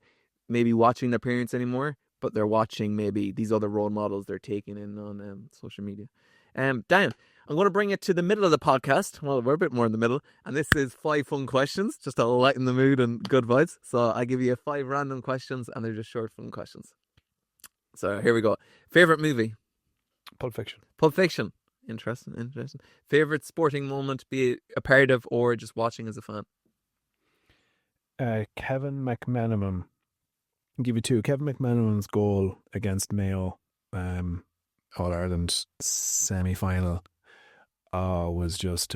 maybe watching their parents anymore, but they're watching maybe these other role models they're taking in on social media. Dan, I'm going to bring it to the middle of the podcast. Well, we're a bit more in the middle, and this is 5 fun questions just to lighten the mood and good vibes. So I give you 5 random questions, and they're just short, fun questions. So here we go. Favorite movie? Pulp Fiction. Pulp Fiction. Interesting, interesting. Favorite sporting moment, be it a part of or just watching as a fan? Kevin McMenamin. I'll give you two. Kevin McMenamin's goal against Mayo, All Ireland semi final, was just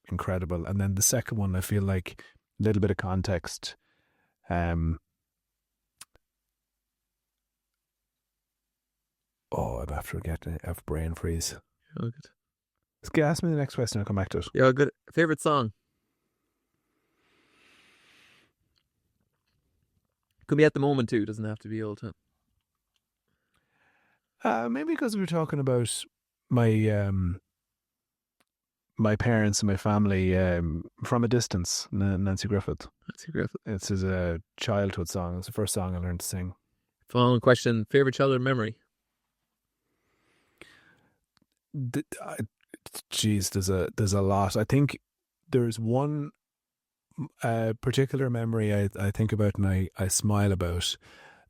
incredible. And then the second one, I feel like a little bit of context. I'm after getting a brain freeze. Oh, good. Ask me the next question. I'll come back to it. Yeah, good. Favorite song? Could be at the moment too. Doesn't have to be all the time. Maybe because we were talking about my my parents and my family, from a distance. Nancy Griffith. Nancy Griffith. It's a childhood song. It's the first song I learned to sing. Following question: favorite childhood memory? Geez, there's a lot. I think there's one particular memory I think about and I smile about,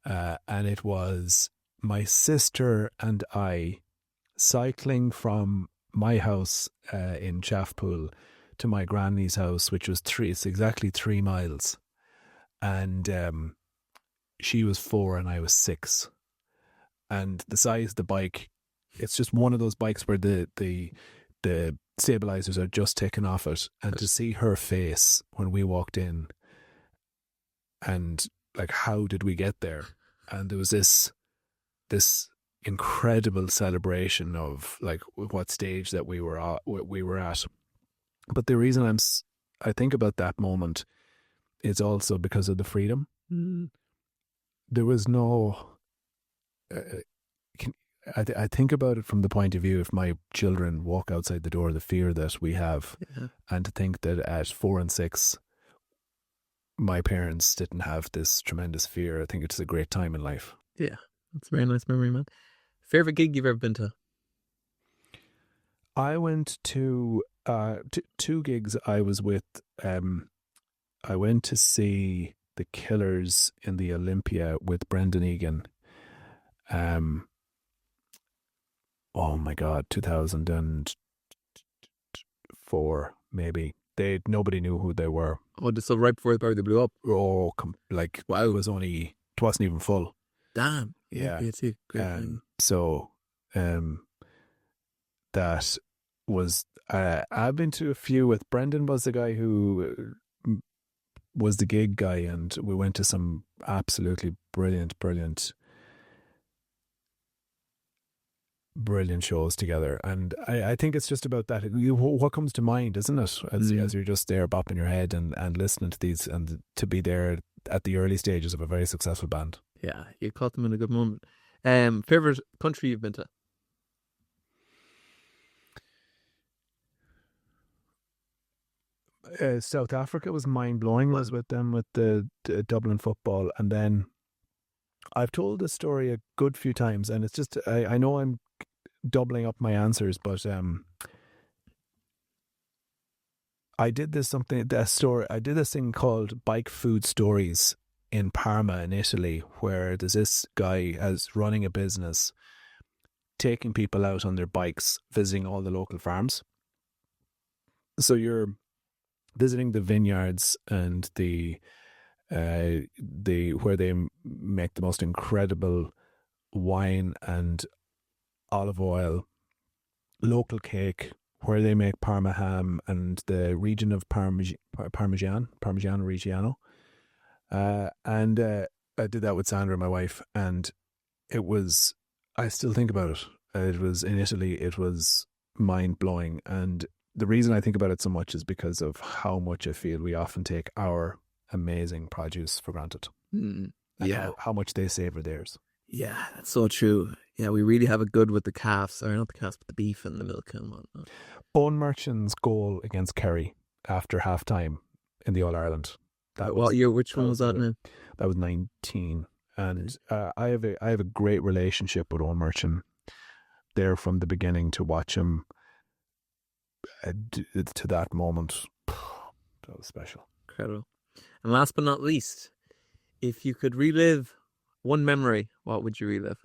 and it was my sister and I cycling from my house in Chaffpool to my granny's house, which was it's exactly 3 miles, and she was 4 and I was 6, and the size of the bike, it's just one of those bikes where the stabilizers are just taken off it, and to see her face when we walked in, and like, how did we get there? And there was this incredible celebration of like what stage that we were at. But the reason I think about that moment is also because of the freedom. There was no. I think about it from the point of view, if my children walk outside the door, the fear that we have, and to think that at 4 and 6, my parents didn't have this tremendous fear. I think it's a great time in life. Yeah, that's a very nice memory, man. Favorite gig you've ever been to? I went to 2 gigs. I was with. I went to see the Killers in the Olympia with Brendan Egan. Oh my God, 2004 maybe. Nobody knew who they were. Oh, so right before they blew up. Oh, wow! It wasn't even full. Damn. Yeah. Great thing. So, that was. I've been to a few with Brendan. Was the guy who was the gig guy, and we went to some absolutely brilliant shows together. And I think it's just about that. What comes to mind, isn't it? As you're just there bopping your head and listening to these, and to be there at the early stages of a very successful band. Yeah, you caught them in a good moment. Favorite country you've been to? South Africa was mind-blowing. Was with them with the Dublin football. And then I've told this story a good few times, and it's just, I know I'm doubling up my answers, but I did this thing called Bike Food Stories in Parma in Italy, where there's this guy as running a business, taking people out on their bikes, visiting all the local farms. So you're visiting the vineyards and the where they make the most incredible wine and olive oil, local cake, where they make Parma ham, and the region of Parmigiano Reggiano. And I did that with Sandra, my wife, and I still think about it. It was in Italy. It was mind blowing, and the reason I think about it so much is because of how much I feel we often take our amazing produce for granted. Yeah, how much they savor theirs. Yeah, that's so true. Yeah, we really have it good with the calves, or not the calves, but the beef and the milk and whatnot. Owen Merchant's goal against Kerry after half time in the All Ireland. What year? Which one was that now? That was 19. And I have a great relationship with Owen Merchant. There from the beginning to watch him to that moment. That was special. Incredible. And last but not least, if you could relive one memory, what would you relive?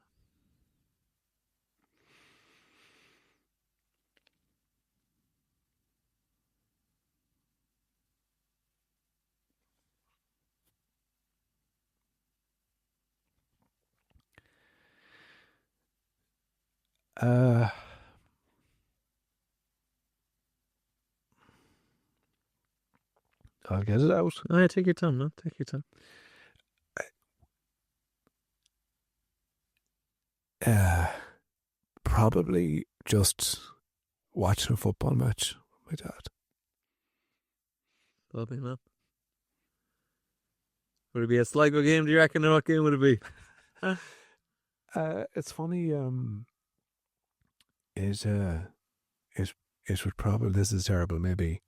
I'll get it out. Oh, yeah, take your time, man. Take your time. Probably just watching a football match with my dad. Lovely, man. Would it be a Sligo game, do you reckon? Or what game would it be? It's funny. It would probably. This is terrible. Maybe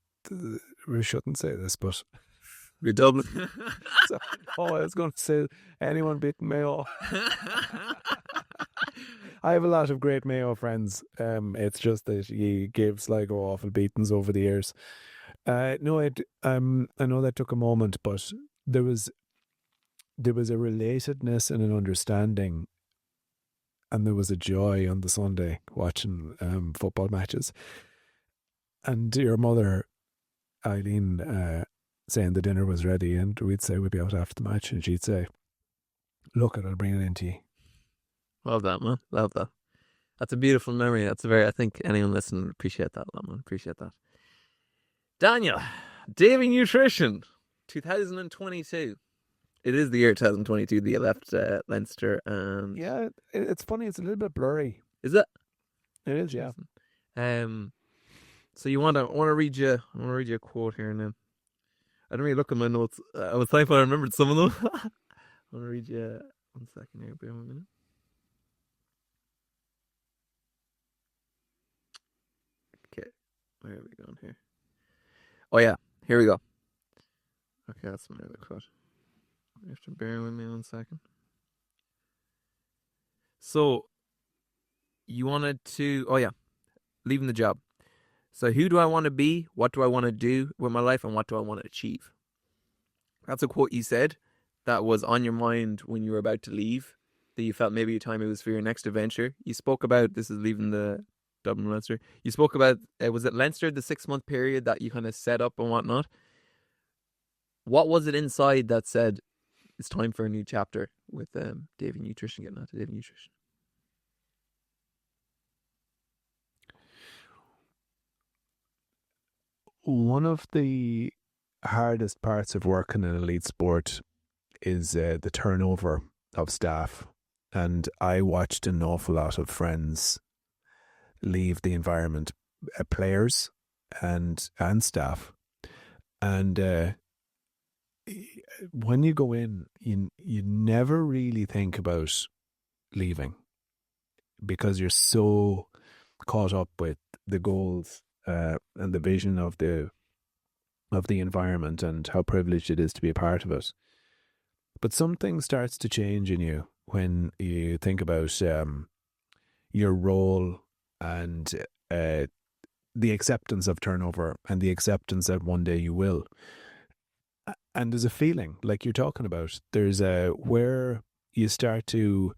we shouldn't say this, but You're Dublin. I was going to say anyone beating Mayo. I have a lot of great Mayo friends. It's just that he gave Sligo awful beatings over the years. No, I know that took a moment, but there was a relatedness and an understanding, and there was a joy on the Sunday watching football matches. And your mother, Eileen, saying the dinner was ready, and we'd say we'd be out after the match, and she'd say, "Look, I'll bring it into you." Love that, man. Love that. That's a beautiful memory. I think anyone listening would appreciate that, man. Appreciate that. Daniel, Davy Nutrition, 2022. It is the year 2022 that you left Leinster, and Yeah, it's funny. It's a little bit blurry. is it? It is, yeah. So I want to read you a quote here now. I didn't really look at my notes. I was thankful I remembered some of them. I want to read you 1 second here. Bear with me a minute. Okay, where are we going here? Oh yeah, here we go. Okay, that's my other quote. You have to bear with me 1 second. So, you wanted to... Oh yeah, leaving the job. So who do I want to be? What do I want to do with my life? And what do I want to achieve? That's a quote you said that was on your mind when you were about to leave, that you felt maybe your time it was for your next adventure. You spoke about, this is leaving the Dublin Leinster. You spoke about, was it Leinster, the 6-month period that you kind of set up and whatnot? What was it inside that said, it's time for a new chapter with Davy Nutrition, getting out to Davy Nutrition? One of the hardest parts of working in elite sport is the turnover of staff. And I watched an awful lot of friends leave the environment, players and staff. And when you go in, you never really think about leaving because you're so caught up with the goals and the vision of the environment and how privileged it is to be a part of it. But something starts to change in you when you think about your role and the acceptance of turnover and the acceptance that one day you will. And there's a feeling like you're talking about. There's where you start to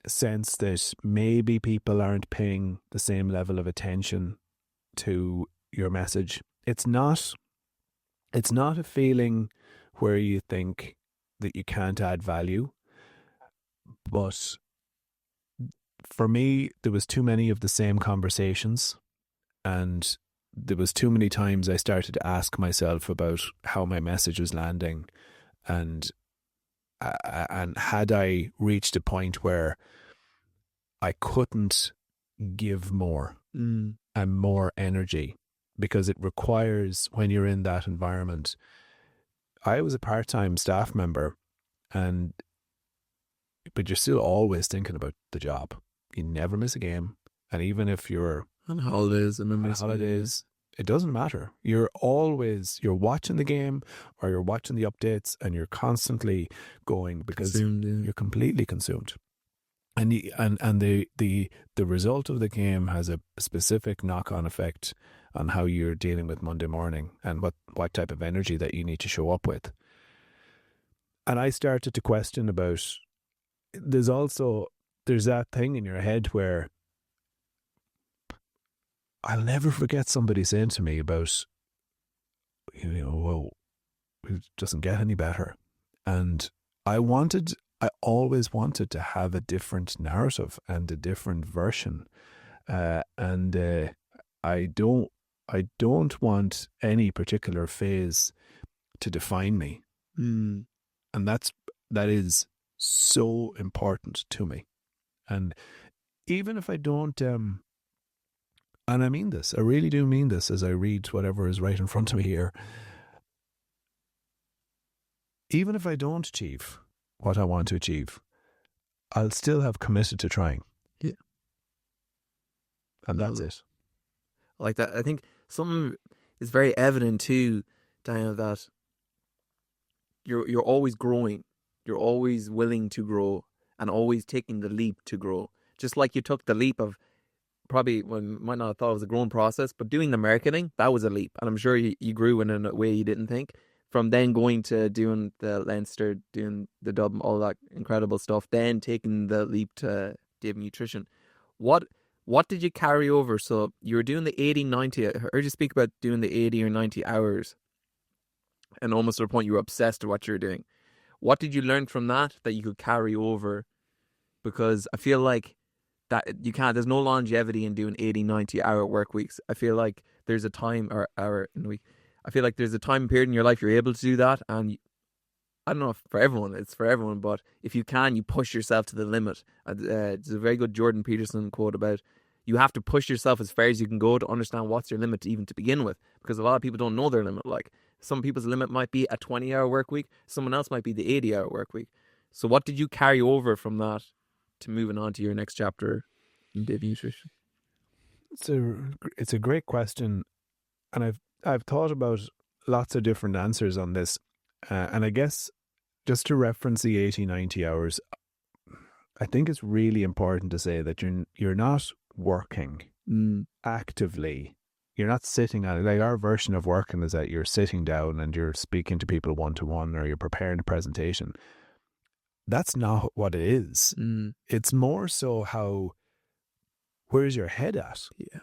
sense that maybe people aren't paying the same level of attention to your message. It's not a feeling where you think that you can't add value, but for me there was too many of the same conversations, and there was too many times I started to ask myself about how my message was landing, and had I reached a point where I couldn't give more and more energy, because it requires, when you're in that environment. I was a part-time staff member, but you're still always thinking about the job. You never miss a game, and even if you're on holidays, it doesn't matter. You're watching the game or you're watching the updates, and you're constantly going because consumed, yeah. You're completely consumed. And the result of the game has a specific knock-on effect on how you're dealing with Monday morning and what type of energy that you need to show up with. And I started to question about, there's that thing in your head where I'll never forget somebody saying to me about, well, it doesn't get any better. And I wanted I always wanted to have a different narrative and a different version. And I don't want any particular phase to define me. Mm. And that is so important to me. And even if I don't, and I mean this, I really do mean this as I read whatever is right in front of me here. Even if I don't achieve what I want to achieve, I'll still have committed to trying. Yeah. And that's it. Like that. I think something is very evident too, Daniel, that you're always growing. You're always willing to grow and always taking the leap to grow. Just like you took the leap of probably, well, you might not have thought it was a growing process, but doing the marketing, that was a leap. And I'm sure you grew in a way you didn't think. From then going to doing the Leinster, doing the Dublin, all that incredible stuff, then taking the leap to Davy Nutrition. What did you carry over? So you were doing the 80, 90, I heard you speak about doing the 80 or 90 hours, and almost to the point you were obsessed with what you were doing. What did you learn from that you could carry over? Because I feel like that you can't, there's no longevity in doing 80, 90-hour work weeks. I feel like there's a time or hour in a week. I feel like there's a time period in your life you're able to do that, and I don't know if for everyone, it's for everyone, but if you can, you push yourself to the limit. There's a very good Jordan Peterson quote about you have to push yourself as far as you can go to understand what's your limit even to begin with, because a lot of people don't know their limit. Like some people's limit might be a 20-hour work week, someone else might be the 80-hour work week. So what did you carry over from that to moving on to your next chapter in Davy Nutrition? It's a great question, and I've thought about lots of different answers on this, and I guess just to reference the 80, 90 hours, I think it's really important to say that you're not working actively. You're not sitting on it. Like our version of working is that you're sitting down and you're speaking to people one-to-one, or you're preparing a presentation. That's not what it is. It's more so where's your head at? Yeah.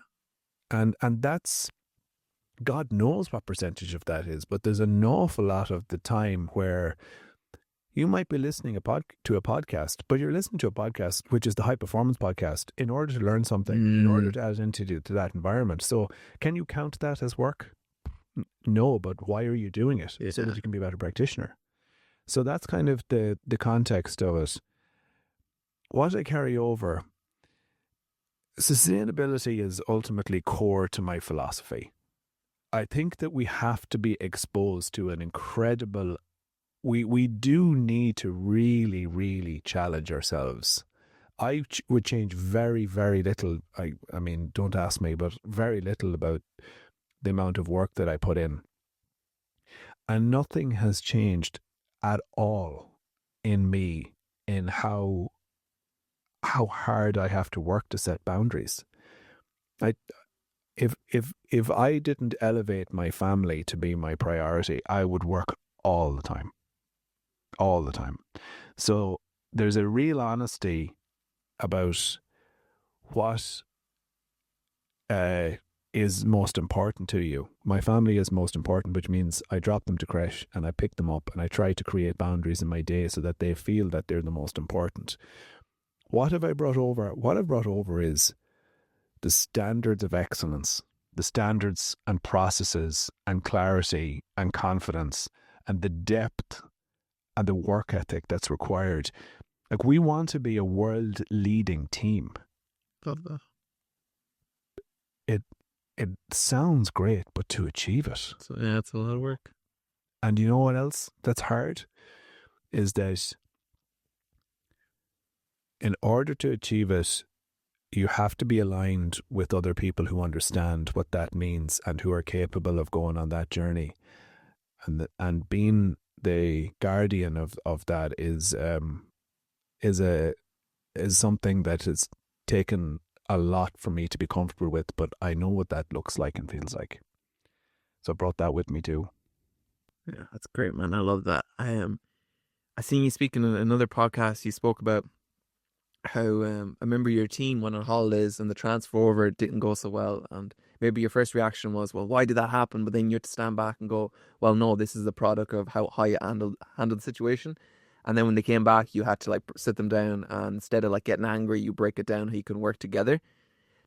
And that's, God knows what percentage of that is, but there's an awful lot of the time where you might be listening to a podcast, but you're listening to a podcast, which is the high performance podcast, in order to learn something, in order to add into to that environment. So can you count that as work? No, but why are you doing it? So that you can be a better practitioner. So that's kind of the context of it. What I carry over, sustainability is ultimately core to my philosophy. I think that we have to be exposed to an incredible, we do need to really, really challenge ourselves. I would change very, very little. I mean, don't ask me, but very little about the amount of work that I put in. And nothing has changed at all in me in how hard I have to work to set boundaries. If I didn't elevate my family to be my priority, I would work all the time. All the time. So there's a real honesty about what is most important to you. My family is most important, which means I drop them to creche and I pick them up and I try to create boundaries in my day so that they feel that they're the most important. What have I brought over? What I've brought over is the standards of excellence, the standards and processes and clarity and confidence and the depth and the work ethic that's required. Like, we want to be a world leading team. Love that. It sounds great, but to achieve it. So yeah, it's a lot of work. And you know what else that's hard? Is that in order to achieve it, you have to be aligned with other people who understand what that means and who are capable of going on that journey. And being the guardian of that is something that has taken a lot for me to be comfortable with, but I know what that looks like and feels like. So I brought that with me too. Yeah, that's great, man. I love that. I seen you speak in another podcast. You spoke about how I remember your team went on holidays and the transfer over didn't go so well, and maybe your first reaction was, well, why did that happen? But then you had to stand back and go, well, no, this is the product of how you handled the situation. And then when they came back, you had to like sit them down, and instead of like getting angry, you break it down how you can work together.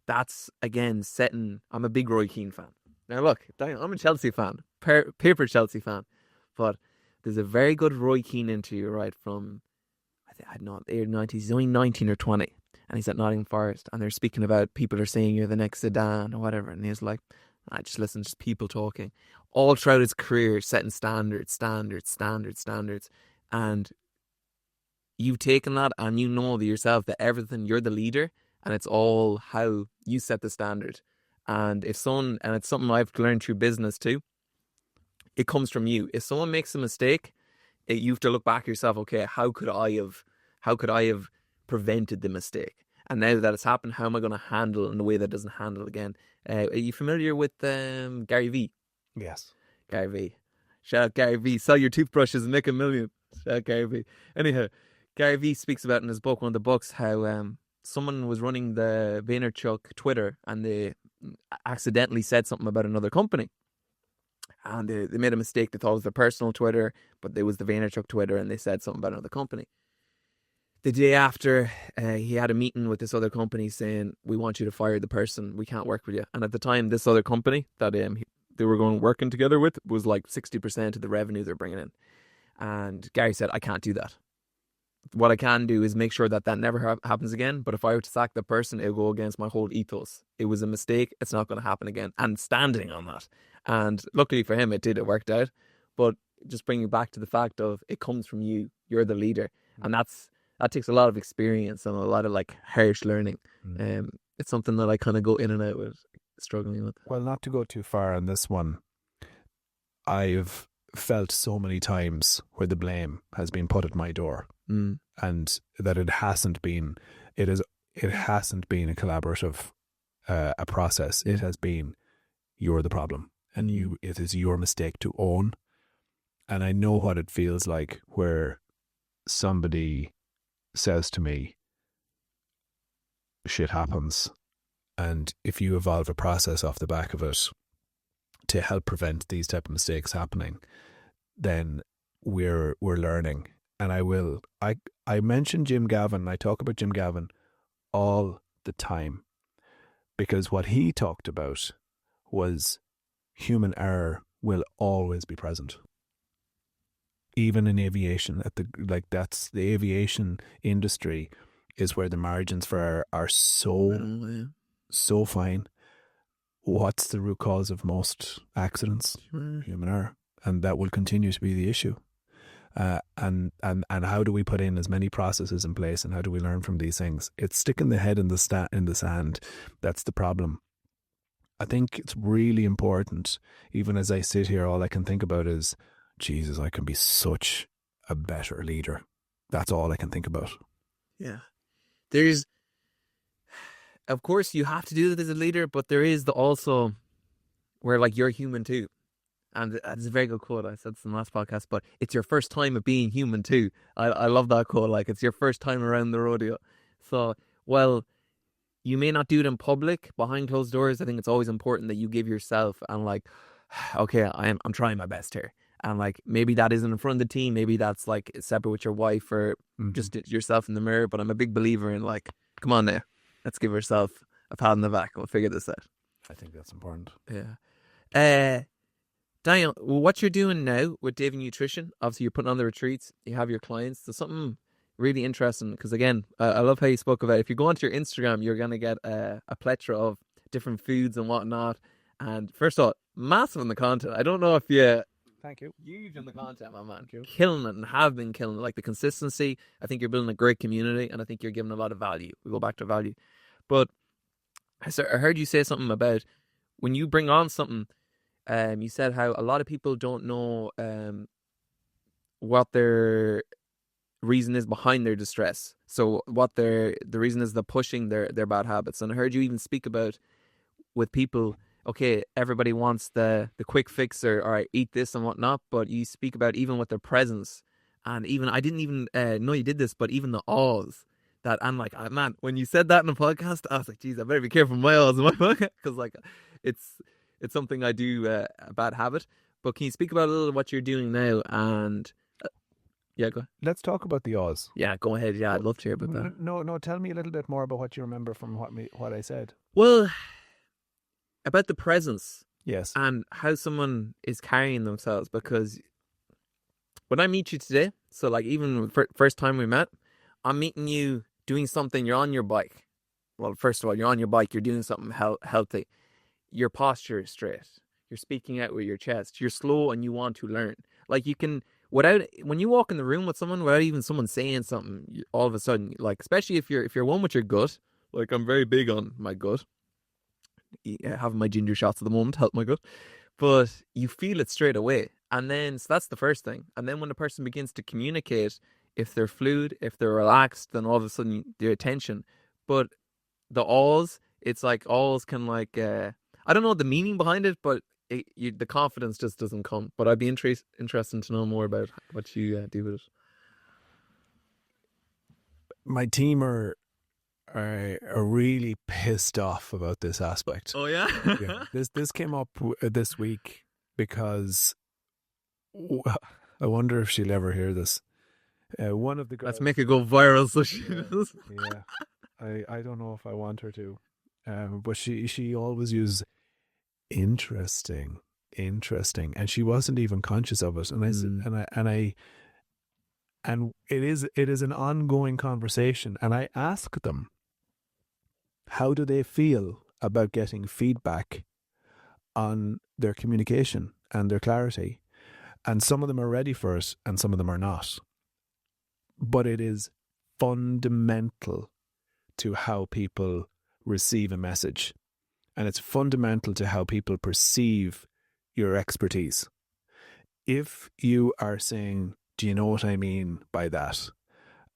That's again setting. I'm a big Roy Keane fan. Now look, I'm a Chelsea fan, paper Chelsea fan, but there's a very good Roy Keane interview right from I don't know the early 90s. He's only 19 or 20, and he's at Nottingham Forest, and they're speaking about people are saying you're the next Zidane or whatever, and he's like, I just listen, just people talking. All throughout his career, setting standards, and you've taken that and you know yourself that everything, you're the leader, and it's all how you set the standard. And it's something I've learned through business too, it comes from you. If someone makes a mistake, you have to look back yourself, okay, how could I have prevented the mistake? And now that it's happened, how am I going to handle it in a way that doesn't handle again? Are you familiar with Gary Vee? Yes. Gary Vee. Shout out Gary Vee. Sell your toothbrushes and make $1 million. Shout out Gary Vee. Anyhow, Gary Vee speaks about in his book, one of the books, how someone was running the Vaynerchuk Twitter and they accidentally said something about another company. And they made a mistake. They thought it was their personal Twitter, but it was the Vaynerchuk Twitter, and they said something about another company. The day after, he had a meeting with this other company saying, we want you to fire the person. We can't work with you. And at the time, this other company that they were working together with was like 60% of the revenue they're bringing in. And Gary said, I can't do that. What I can do is make sure that never happens again. But if I were to sack the person, it'll go against my whole ethos. It was a mistake. It's not going to happen again. And standing on that. And luckily for him, it worked out. But just bringing back to the fact of it comes from you. You're the leader. And that takes a lot of experience and a lot of like harsh learning. It's something that I kind of go in and out with, struggling with. Well, not to go too far on this one, I've felt so many times where the blame has been put at my door, and that it hasn't been a collaborative a process. It has been, you're the problem, and it is your mistake to own. And I know what it feels like where somebody says to me, shit happens, and if you evolve a process off the back of it to help prevent these type of mistakes happening, then we're learning. And I mention Jim Gavin, I talk about Jim Gavin all the time, because what he talked about was human error will always be present. Even in aviation, that's the aviation industry is where the margins for are so fine. What's the root cause of most accidents? Human error, and that will continue to be the issue. And how do we put in as many processes in place, and how do we learn from these things? It's sticking the head in the sand. That's the problem. I think it's really important. Even as I sit here, all I can think about is, Jesus, I can be such a better leader. That's all I can think about. Yeah. Of course, you have to do that as a leader, but there is also where like you're human too. And it's a very good quote. I said this in the last podcast, but it's your first time of being human too. I love that quote. Like, it's your first time around the rodeo. So, well, you may not do it in public, behind closed doors. I think it's always important that you give yourself and like, okay, I'm trying my best here. And like, maybe that isn't in front of the team. Maybe that's like separate with your wife or just yourself in the mirror. But I'm a big believer in like, come on now, let's give ourselves a pat on the back and we'll figure this out. I think that's important. Yeah. Daniel, what you're doing now with Davy Nutrition, obviously you're putting on the retreats, you have your clients. There's something really interesting because, again, I love how you spoke about it. If you go onto your Instagram, you're going to get a plethora of different foods and whatnot. And first of all, massive in the content. I don't know if you... Thank you. Huge in the content, my man. Killing it and have been killing it. Like the consistency, I think you're building a great community and I think you're giving a lot of value. We go back to value. But I heard you say something about when you bring on something, you said how a lot of people don't know what their reason is behind their distress. So what the reason is they're pushing their bad habits. And I heard you even speak about with people, okay, everybody wants the quick fix or all right, eat this and whatnot, but you speak about even with their presence. And even, I didn't even know you did this, but even the awes. That I'm like, oh, man, when you said that in the podcast, I was like, geez, I better be careful with my awes in my podcast. Because like, it's something I do, a bad habit. But can you speak about a little what you're doing now? And Yeah, go. Let's talk about the Oz. Yeah, go ahead. Yeah, I'd love to hear about that. No. Tell me a little bit more about what you remember from what I said. Well, about the presence Yes. and how someone is carrying themselves. Because when I meet you today, so like even first time we met, I'm meeting you doing something. You're on your bike. Well, first of all, you're on your bike. You're doing something healthy. Your posture is straight. You're speaking out with your chest. You're slow and you want to learn. Like you can, when you walk in the room with someone, without even someone saying something, all of a sudden, like especially if you're one with your gut, like I'm very big on my gut. Having my ginger shots at the moment help my gut, but you feel it straight away. And then so that's the first thing. And then when the person begins to communicate, if they're fluid, if they're relaxed, then all of a sudden their attention. But the alls, it's like alls can like I don't know the meaning behind it, but the confidence just doesn't come. But I'd be interested to know more about what you do with it. My team are really pissed off about this aspect. Oh yeah. Yeah. This came up this week because I wonder if she'll ever hear this. One of the girls. Let's make it go viral so she does. Yeah. I don't know if I want her to, but she always uses interesting, and she wasn't even conscious of it. And I said, and it is an ongoing conversation. And I ask them, how do they feel about getting feedback on their communication and their clarity? And some of them are ready for it, and some of them are not. But it is fundamental to how people receive a message. And it's fundamental to how people perceive your expertise. If you are saying, do you know what I mean by that?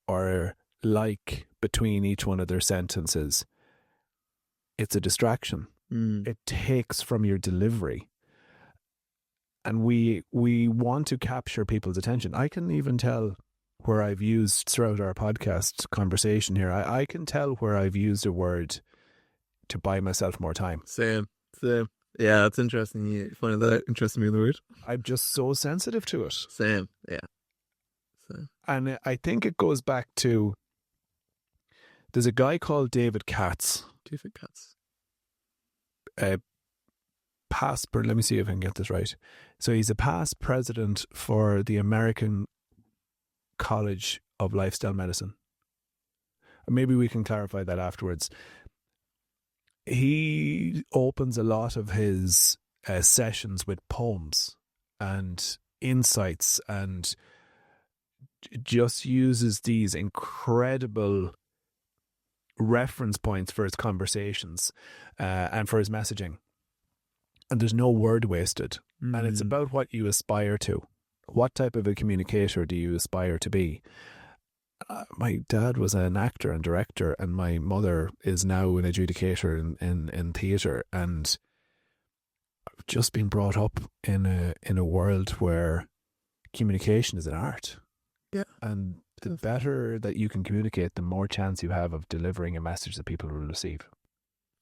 Or like between each one of their sentences, it's a distraction. It takes from your delivery. And we want to capture people's attention. I can even tell where I've used throughout our podcast conversation here. I can tell where I've used a word to buy myself more time. Same. Yeah, that's interesting. You find that interesting me, the word. I'm just so sensitive to it. Same. Yeah. And I think it goes back to, there's a guy called David Katz. David Katz. Let me see if I can get this right. So he's a past president for the American College of Lifestyle Medicine. Maybe we can clarify that afterwards. He opens a lot of his sessions with poems and insights, and just uses these incredible reference points for his conversations and for his messaging. And there's no word wasted. And it's about what you aspire to. What type of a communicator do you aspire to be? My dad was an actor and director, and my mother is now an adjudicator in theatre. And I've just been brought up in a world where communication is an art. Yeah. And the better that you can communicate, the more chance you have of delivering a message that people will receive.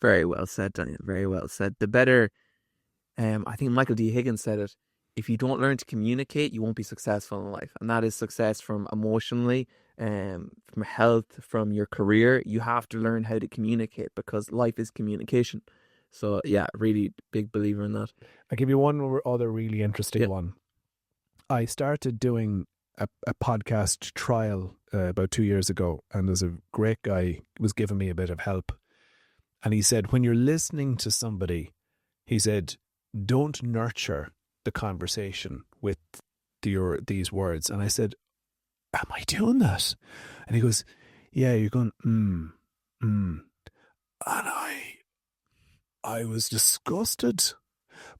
Very well said, Daniel. Very well said. The better, I think Michael D. Higgins said it, if you don't learn to communicate, you won't be successful in life. And that is success from emotionally, from health, from your career. You have to learn how to communicate, because life is communication. So yeah, really big believer in that. I'll give you one other really interesting one. I started doing a podcast trial about 2 years ago, and there's a great guy who was giving me a bit of help. And he said, when you're listening to somebody, he said, don't nurture the conversation with these words. And I said, am I doing that? And he goes, yeah, you're going, And I was disgusted,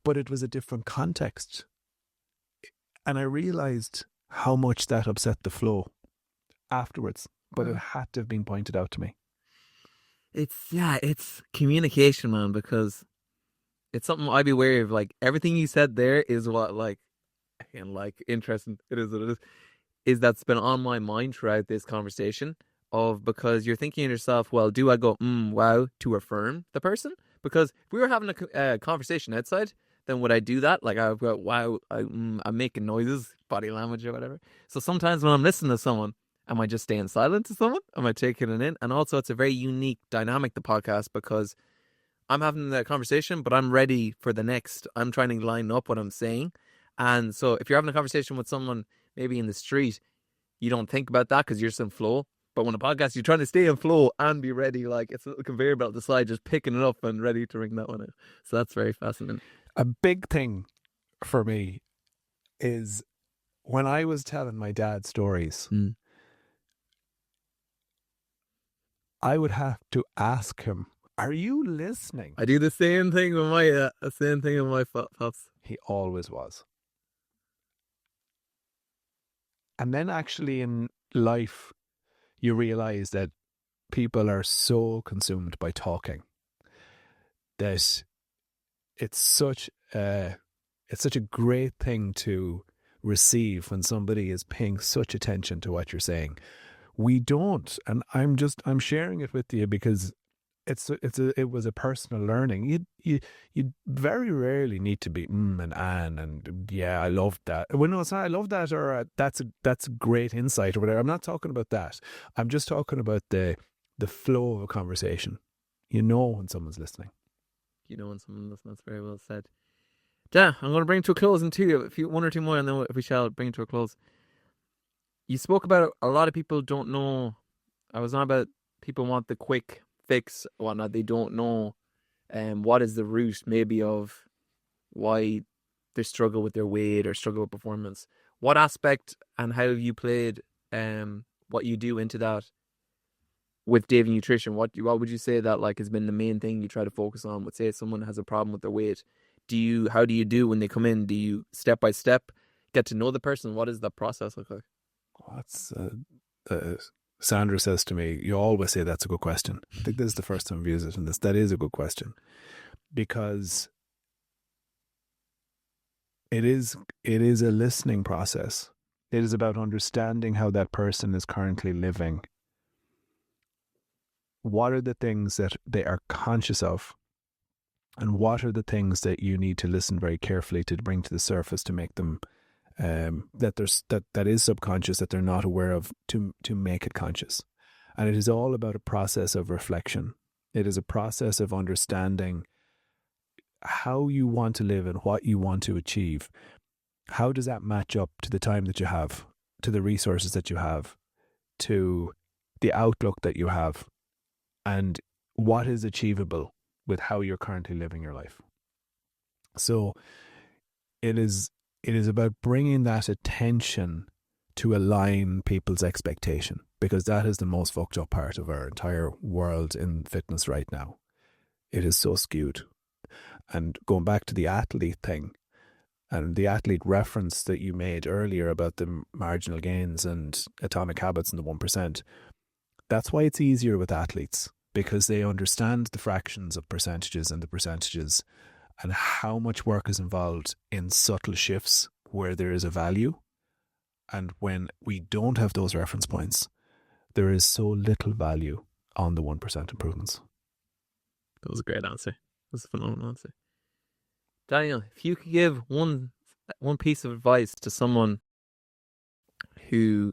but it was a different context. And I realized how much that upset the flow afterwards, but it had to have been pointed out to me. It's communication, man, because it's something I'd be wary of. Like, everything you said there is what, like, again, like, interesting, it is what it is that's been on my mind throughout this conversation, because you're thinking to yourself, well, do I go, wow, to affirm the person? Because if we were having a conversation outside, then would I do that? Like I've got, wow, I'm making noises, body language or whatever. So sometimes when I'm listening to someone, am I just staying silent to someone? Am I taking it in? And also it's a very unique dynamic, the podcast, because I'm having the conversation, but I'm ready for the next. I'm trying to line up what I'm saying. And so if you're having a conversation with someone maybe in the street, you don't think about that because you're just in flow. But when a podcast, you're trying to stay in flow and be ready. Like it's a little conveyor belt at the side, just picking it up and ready to ring that one out. So that's very fascinating. A big thing for me is when I was telling my dad stories, I would have to ask him, "Are you listening?" I do the same thing with my pops. He always was. And then actually in life, you realize that people are so consumed by talking that it's such a great thing to receive when somebody is paying such attention to what you're saying. We don't, and I'm sharing it with you because it was a personal learning. You very rarely need to be and yeah, I love that. Well, no, it's not I love that, or that's a great insight or whatever. I'm not talking about that. I'm just talking about the flow of a conversation. You know when someone's listening. You know when someone's listening. That's very well said. Yeah, I'm going to bring it to a close in one or two more, and then we shall bring it to a close. You spoke about a lot of people don't know. I was on about people want the quick fix, whatnot. They don't know what is the root maybe of why they struggle with their weight or struggle with performance. What aspect and how have you played what you do into that with Davy Nutrition? What would you say that like has been the main thing you try to focus on? Would say someone has a problem with their weight. How do you do when they come in? Do you step by step get to know the person? What does that process look like? That's Sandra says to me, you always say that's a good question. I think this is the first time I've used it, and that is a good question because it is a listening process. It is about understanding how that person is currently living. What are the things that they are conscious of? And what are the things that you need to listen very carefully to bring to the surface to make them that is subconscious, that they're not aware of, to make it conscious. And it is all about a process of reflection. It is a process of understanding how you want to live and what you want to achieve. How does that match up to the time that you have, to the resources that you have, to the outlook that you have, and what is achievable with how you're currently living your life. So it is about bringing that attention to align people's expectation, because that is the most fucked up part of our entire world in fitness right now. It is so skewed. And going back to the athlete thing and the athlete reference that you made earlier about the marginal gains and atomic habits and the 1%, that's why it's easier with athletes, because they understand the fractions of percentages and the percentages and how much work is involved in subtle shifts where there is a value. And when we don't have those reference points, there is so little value on the 1% improvements. That was a great answer. That was a phenomenal answer. Daniel, if you could give one piece of advice to someone who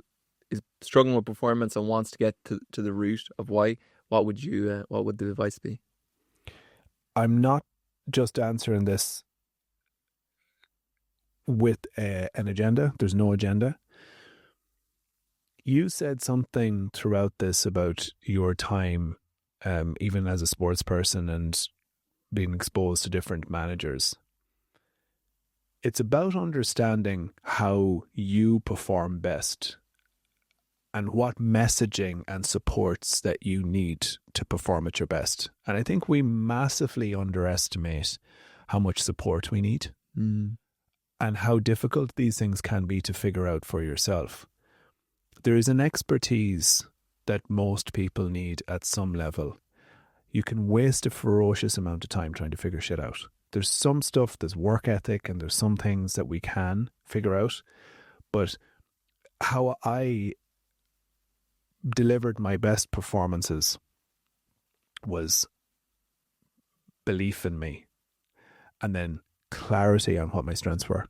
is struggling with performance and wants to get to the root of why, what would the advice be? I'm not just answering this with an agenda. There's no agenda. You said something throughout this about your time, even as a sports person and being exposed to different managers. It's about understanding how you perform best and what messaging and supports that you need to perform at your best. And I think we massively underestimate how much support we need and how difficult these things can be to figure out for yourself. There is an expertise that most people need at some level. You can waste a ferocious amount of time trying to figure shit out. There's some stuff, there's work ethic, and there's some things that we can figure out. But how I delivered my best performances was belief in me, and then clarity on what my strengths were.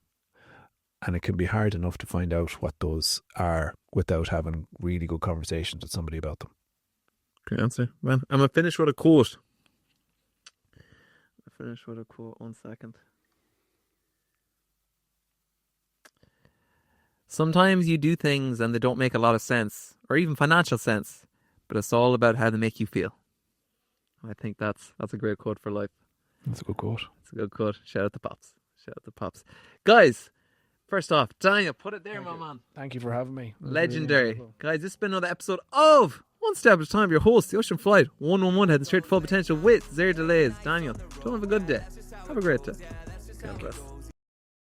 And it can be hard enough to find out what those are without having really good conversations with somebody about them. Great answer, man. I'm going to finish with a quote. One second. Sometimes you do things and they don't make a lot of sense, or even financial sense, but it's all about how they make you feel. I think that's a great quote for life. That's a good quote. It's a good quote. Shout out to Pops. Guys, first off, Daniel, put it there, my man. Thank you for having me. Legendary. Guys, this has been another episode of One Step at a Time. Your host, the Ocean Flight 111, heading straight to full potential with zero delays. Daniel, don't have a good day. Have a great day. God bless.